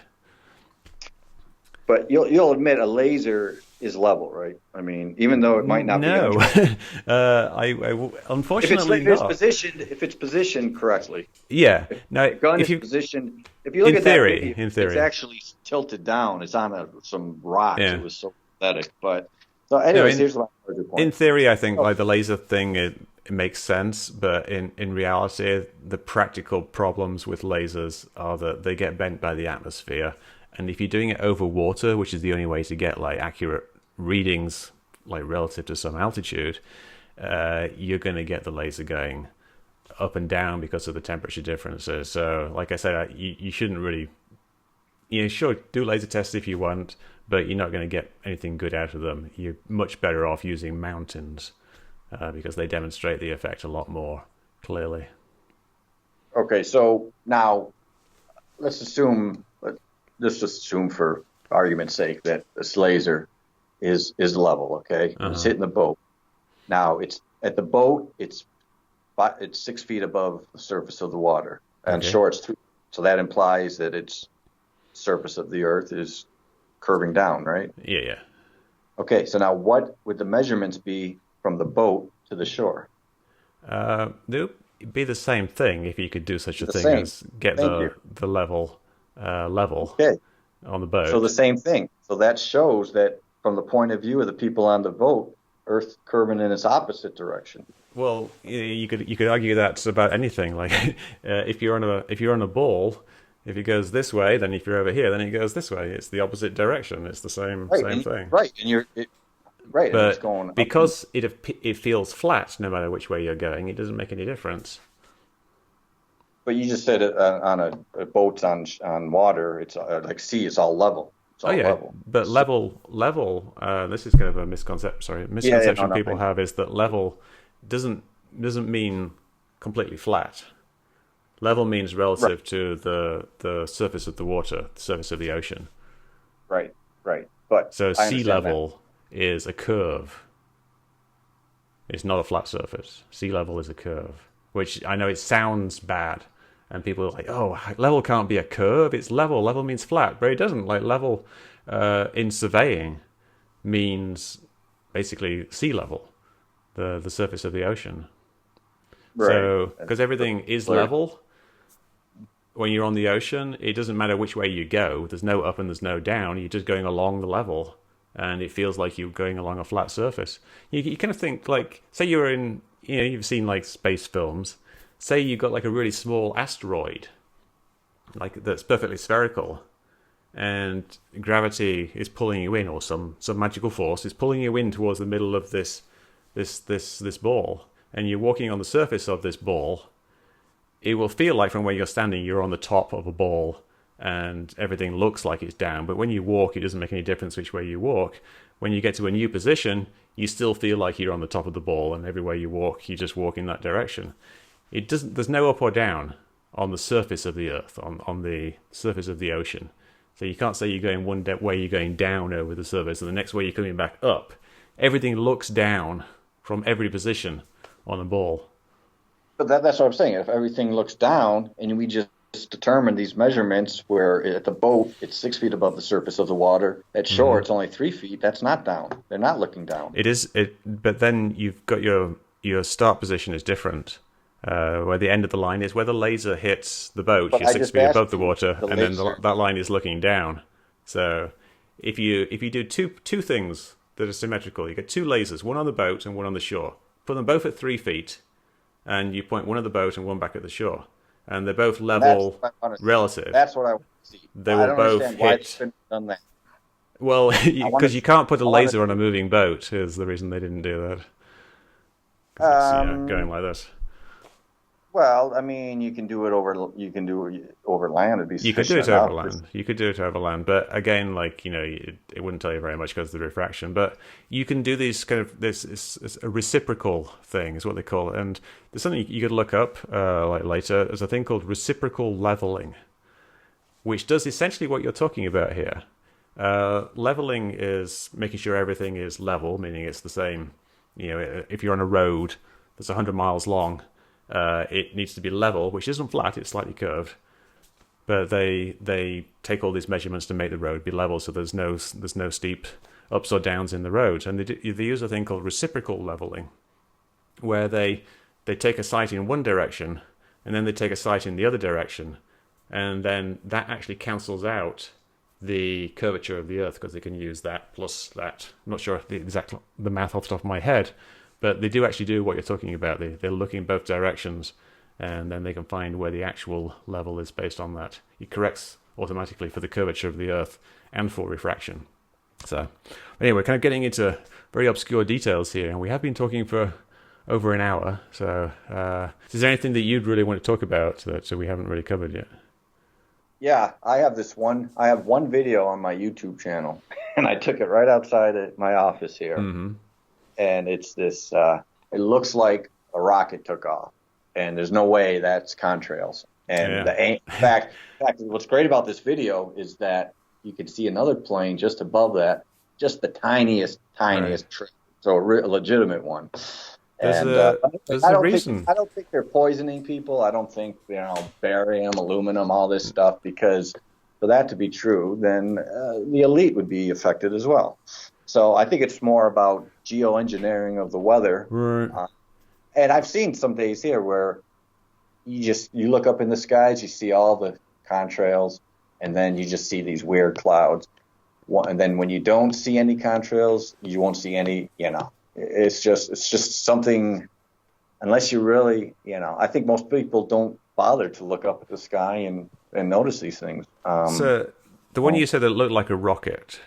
But you'll admit a laser is level, right? I mean, even though it might not be. No, I unfortunately not. If it's positioned correctly. Yeah. Now, if you positioned, if you look at theory, that, it's actually tilted down. It's on some rocks. Yeah. It was so pathetic. But so, anyways, here's my point. In theory, I think the laser thing it makes sense, but in reality, the practical problems with lasers are that they get bent by the atmosphere. And if you're doing it over water, which is the only way to get accurate readings, relative to some altitude, you're going to get the laser going up and down because of the temperature differences. So, like I said, you shouldn't really, sure, do laser tests if you want, but you're not going to get anything good out of them. You're much better off using mountains because they demonstrate the effect a lot more clearly. Okay, so now let's assume for argument's sake that this laser is level. Okay, It's hitting the boat. Now it's at the boat. It's 6 feet above the surface of the water, and shore it's 3. So that implies that its surface of the Earth is curving down, right? Yeah. Okay, so now what would the measurements be from the boat to the shore? It'd be the same thing if you could do such a thing as get the level on the boat. So the same thing. So that shows that from the point of view of the people on the boat, Earth curving in its opposite direction. Well, you could argue that's about anything. Like if you're on a ball, if it goes this way, then if you're over here, then it goes this way. It's the opposite direction. It's the same thing. Right, and but and it's going because it feels flat no matter which way you're going. It doesn't make any difference. But you just said on a boat on water, it's like sea, it's all level. It's all level. But level. This is kind of a misconception people have is that level doesn't mean completely flat. Level means relative to the surface of the water, the surface of the ocean. Right. But so sea level is a curve. It's not a flat surface. Sea level is a curve, which I know it sounds bad, and people are like, "Oh, level can't be a curve. It's level. Level means flat," but it doesn't. Like level in surveying means basically sea level, the surface of the ocean. Right. So because everything is level. When you're on the ocean, it doesn't matter which way you go. There's no up and there's no down. You're just going along the level, and it feels like you're going along a flat surface. You kind of think like, say you're in, you've seen like space films. Say you got like a really small asteroid, like that's perfectly spherical, and gravity is pulling you in, or some magical force is pulling you in towards the middle of this ball, and you're walking on the surface of this ball. It will feel like from where you're standing, you're on the top of a ball and everything looks like it's down. But when you walk, it doesn't make any difference which way you walk. When you get to a new position, you still feel like you're on the top of the ball, and everywhere you walk, you just walk in that direction. There's no up or down on the surface of the Earth, on the surface of the ocean. So you can't say you're going one way, you're going down over the surface, and the next way you're coming back up. Everything looks down from every position on a ball. But that's what I'm saying. If everything looks down, and we just determine these measurements where at the boat it's 6 feet above the surface of the water, at shore it's only 3 feet. That's not down. They're not looking down. It is. But then you've got your start position is different. Where the end of the line is where the laser hits the boat. You're 6 feet above the water, and then that line is looking down. So if you do two things that are symmetrical, you get two lasers, one on the boat and one on the shore. Put them both at 3 feet. And you point one at the boat and one back at the shore, and they're both level relative. That's what I want to see. They will both hit. Why they done that? Well, because you can't put a laser on a moving boat is the reason they didn't do that. It's, going like this. Well, I mean, you can do it over land. You could do it over land. You could do it over land, but again, like it wouldn't tell you very much because of the refraction. But you can do these kind of it's a reciprocal thing, is what they call it. And there's something you could look up like later. There's a thing called reciprocal leveling, which does essentially what you're talking about here. Leveling is making sure everything is level, meaning it's the same. If you're on a road that's 100 miles long. It needs to be level, which isn't flat; it's slightly curved. But they take all these measurements to make the road be level, so there's no steep ups or downs in the road. And they use a thing called reciprocal leveling, where they take a site in one direction and then they take a site in the other direction, and then that actually cancels out the curvature of the Earth because they can use that plus that. I'm not sure the math off the top of my head. But they do actually do what you're talking about. They're looking in both directions, and then they can find where the actual level is based on that. It corrects automatically for the curvature of the Earth and for refraction. So anyway, kind of getting into very obscure details here, and we have been talking for over an hour. So is there anything that you'd really want to talk about that we haven't really covered yet? Yeah, I have one video on my YouTube channel, and I took it right outside of my office here. Mm-hmm. And it's this, it looks like a rocket took off, and there's no way that's contrails. And in fact, what's great about this video is that you can see another plane just above that, just the tiniest trail, so a legitimate one. There's I a reason. I don't think they're poisoning people. I don't think, barium, aluminum, all this stuff, because for that to be true, then the elite would be affected as well. So I think it's more about geoengineering of the weather. Right. And I've seen some days here where you look up in the skies, you see all the contrails, and then you just see these weird clouds. And then when you don't see any contrails, you won't see any, It's just something, unless you really, I think most people don't bother to look up at the sky and notice these things. So the one you said that looked like a rocket.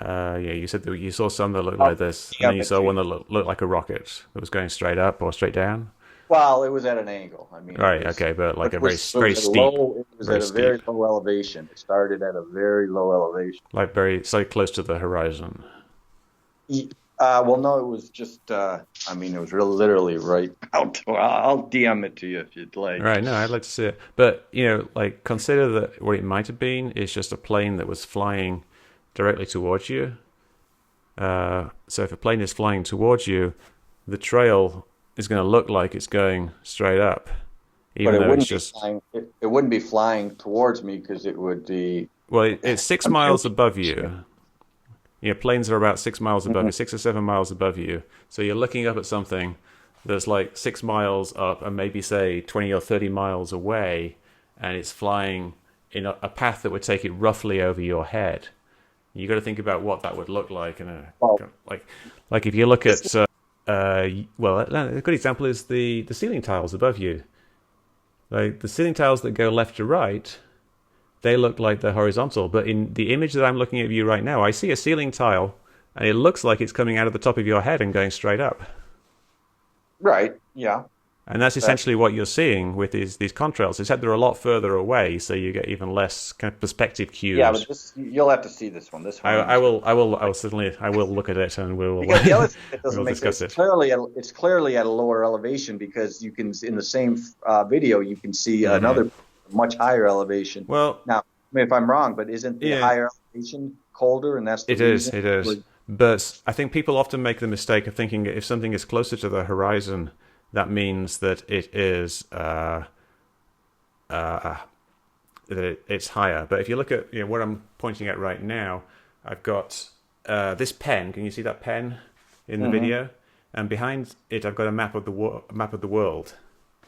You said that you saw some that looked like this, and then you saw one that looked like a rocket that was going straight up or straight down. Well, it was at an angle. I mean, right, okay, but like very steep. It was at a very low elevation. It started at a very low elevation, like so close to the horizon. Well, no, it was just, it was literally right out. I'll DM it to you if you'd like. Right, no, I'd like to see it. But, consider that what it might have been is just a plane that was flying directly towards you. So if a plane is flying towards you, the trail is going to look like it's going straight up. Even though it's just... It wouldn't be flying towards me because it would be... Well, it's 6 miles above you. Planes are about 6 miles above you, 6 or 7 miles above you. So you're looking up at something that's like 6 miles up and maybe, say, 20 or 30 miles away, and it's flying in a path that would take it roughly over your head. You got to think about what that would look like. Like if you look at, a good example is the ceiling tiles above you. Like the ceiling tiles that go left to right, they look like they're horizontal, but in the image that I'm looking at you right now, I see a ceiling tile, and it looks like it's coming out of the top of your head and going straight up. Right, yeah. And that's essentially what you're seeing with these contrails, except they're a lot further away, so you get even less kind of perspective cues. Yeah, but you'll have to see this one. I will certainly look at it, and we'll discuss it. It's clearly at a lower elevation, because you can, in the same video, you can see another much higher elevation. Well, now, if I'm wrong, but isn't the higher elevation colder, and that's the reason? It is. But I think people often make the mistake of thinking if something is closer to the horizon, that means that it is it's higher. But if you look at what I'm pointing at right now, I've got this pen. Can you see that pen in the video? And behind it, I've got a map of the world.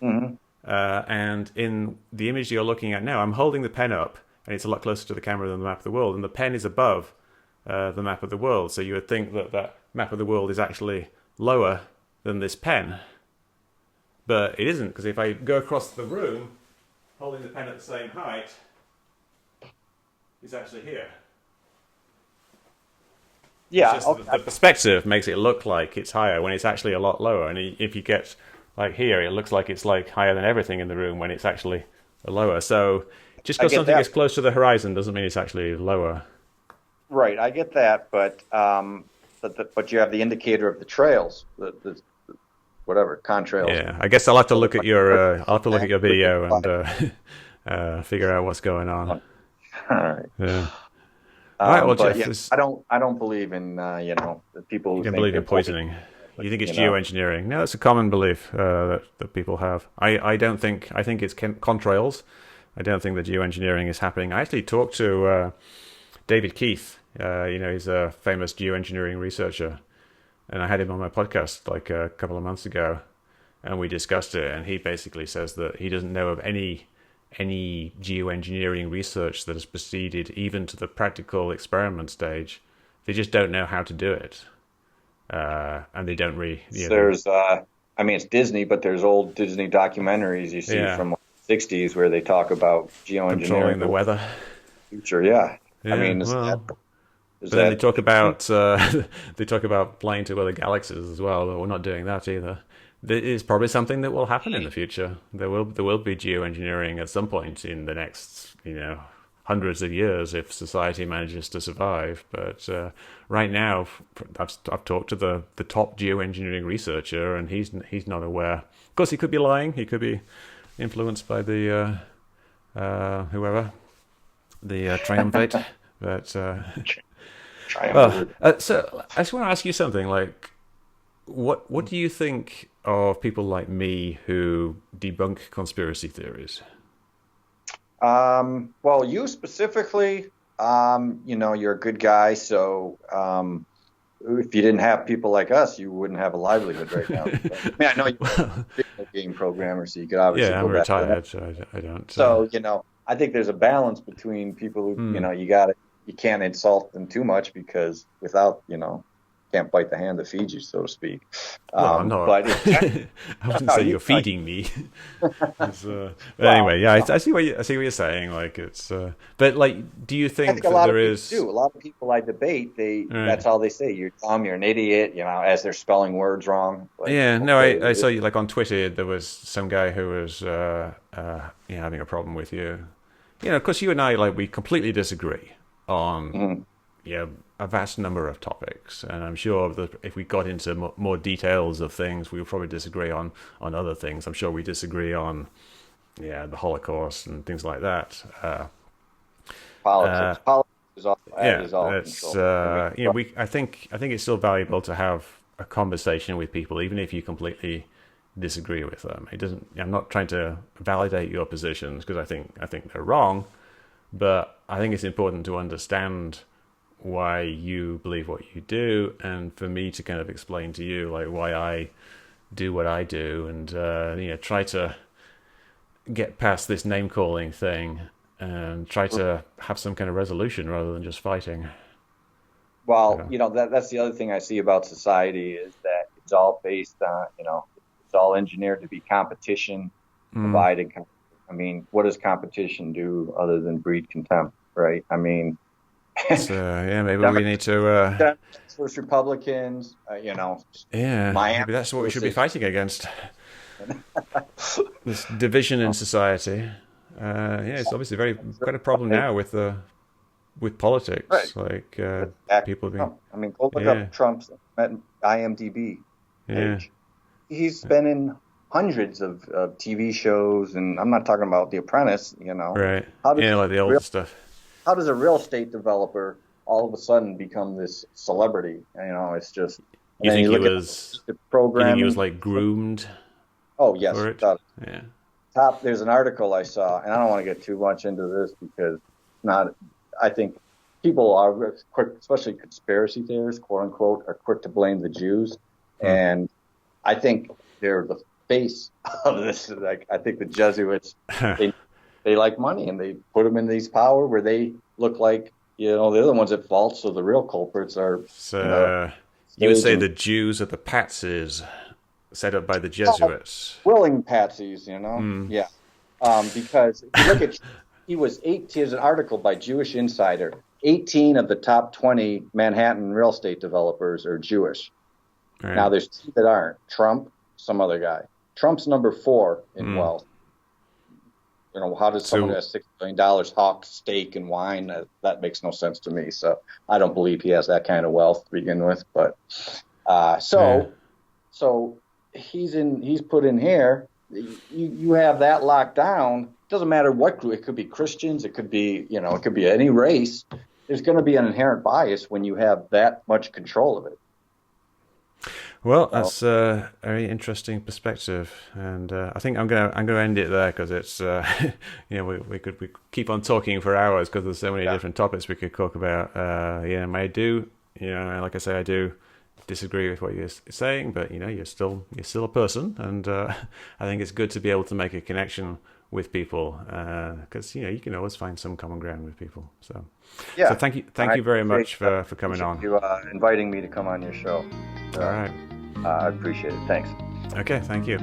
Mm-hmm. And in the image you're looking at now, I'm holding the pen up, and it's a lot closer to the camera than the map of the world. And the pen is above the map of the world. So you would think that map of the world is actually lower than this pen. But it isn't, because if I go across the room, holding the pen at the same height, it's actually here. Yeah. It's just the perspective makes it look like it's higher when it's actually a lot lower. And if you get like here, it looks like it's like higher than everything in the room when it's actually lower. So just because something is close to the horizon doesn't mean it's actually lower. Right, I get that, but you have the indicator of the trails, the whatever contrails. Yeah, I guess I'll have to look at your video and figure out what's going on. All right. Yeah. All right. Well, Geoff, I don't believe in the people. You don't believe in poisoning. You think it's geoengineering? No, it's a common belief that people have. I don't think. I think it's contrails. I don't think that geoengineering is happening. I actually talked to David Keith. He's a famous geoengineering researcher, and I had him on my podcast like a couple of months ago, and we discussed it. And he basically says that he doesn't know of any geoengineering research that has proceeded even to the practical experiment stage. They just don't know how to do it, and they don't really. There's, it's Disney, but there's old Disney documentaries you see from the 60s where they talk about geoengineering, controlling the weather. Future, yeah. But then they talk about they talk about flying to other galaxies as well. But we're not doing that either. There is probably something that will happen in the future. There will be geoengineering at some point in the next hundreds of years if society manages to survive. But right now, I've talked to the top geoengineering researcher, and he's not aware. Of course, he could be lying. He could be influenced by the whoever the triumvirate. But so I just want to ask you something. Like, what do you think of people like me who debunk conspiracy theories? Well, you specifically, you're a good guy. So, if you didn't have people like us, you wouldn't have a livelihood right now. I mean, I know you're a video game programmer, so you could obviously I'm retired, so I don't. So, I think there's a balance between people who, you can't insult them too much because without, can't bite the hand that feeds you, so to speak. Well, no, but I wouldn't say you're feeding me. Anyway, yeah, I see what you're saying. Like it's, but like, do you think that there is? A lot of people I debate, that's all they say. You're dumb. You're an idiot. As they're spelling words wrong. Like, I saw you like on Twitter. There was some guy who was having a problem with you. Of course, you and I we completely disagree on a vast number of topics, and I'm sure that if we got into more details of things, we would probably disagree on other things. I'm sure we disagree on the Holocaust and things like that. Politics is all control. I think it's still valuable to have a conversation with people, even if you completely disagree with them. I'm not trying to validate your positions because I think they're wrong, but I think it's important to understand why you believe what you do, and for me to kind of explain to you like why I do what I do, and try to get past this name calling thing and try to have some kind of resolution rather than just fighting. Well, that's the other thing I see about society is that it's all based on it's all engineered to be competition, divided. I mean, what does competition do other than breed contempt, right? I mean. Maybe we need to. First Republicans, maybe that's what we should be fighting against. This division in society. It's obviously quite a problem now with politics. Right. Like people being. I mean, go look up Trump's IMDb page. He's been in hundreds of TV shows, and I'm not talking about The Apprentice. Right. Like the old stuff. How does a real estate developer all of a sudden become this celebrity? It's just. You think he was like groomed? Oh yes. For it? There's an article I saw, and I don't want to get too much into this because I think people are quick, especially conspiracy theorists, quote unquote, are quick to blame the Jews, and I think they're the face of this. Like I think the Jesuits. They like money, and they put them in these power where they look like, they're the ones at fault, so the real culprits are... So you would say the Jews are the patsies set up by the Jesuits. Willing patsies, Yeah. Because if you look at... Here's an article by Jewish Insider. 18 of the top 20 Manhattan real estate developers are Jewish. Right. Now, there's two that aren't. Trump, some other guy. Trump's number 4 in wealth. How does someone who has $6 billion hawk steak and wine? That makes no sense to me. So I don't believe he has that kind of wealth to begin with. But so he's put in here. You have that locked down. Doesn't matter what group. It could be Christians. It could be it could be any race. There's going to be an inherent bias when you have that much control of it. Well, that's a very interesting perspective, and I think I'm gonna end it there because it's we could keep on talking for hours because there's so many different topics we could talk about. I do like I say, I do disagree with what you're saying, but you're still a person, and I think it's good to be able to make a connection with people because you can always find some common ground with people. So thank you very much for coming on. You inviting me to come on your show. All right. I appreciate it. Thanks. Okay, thank you.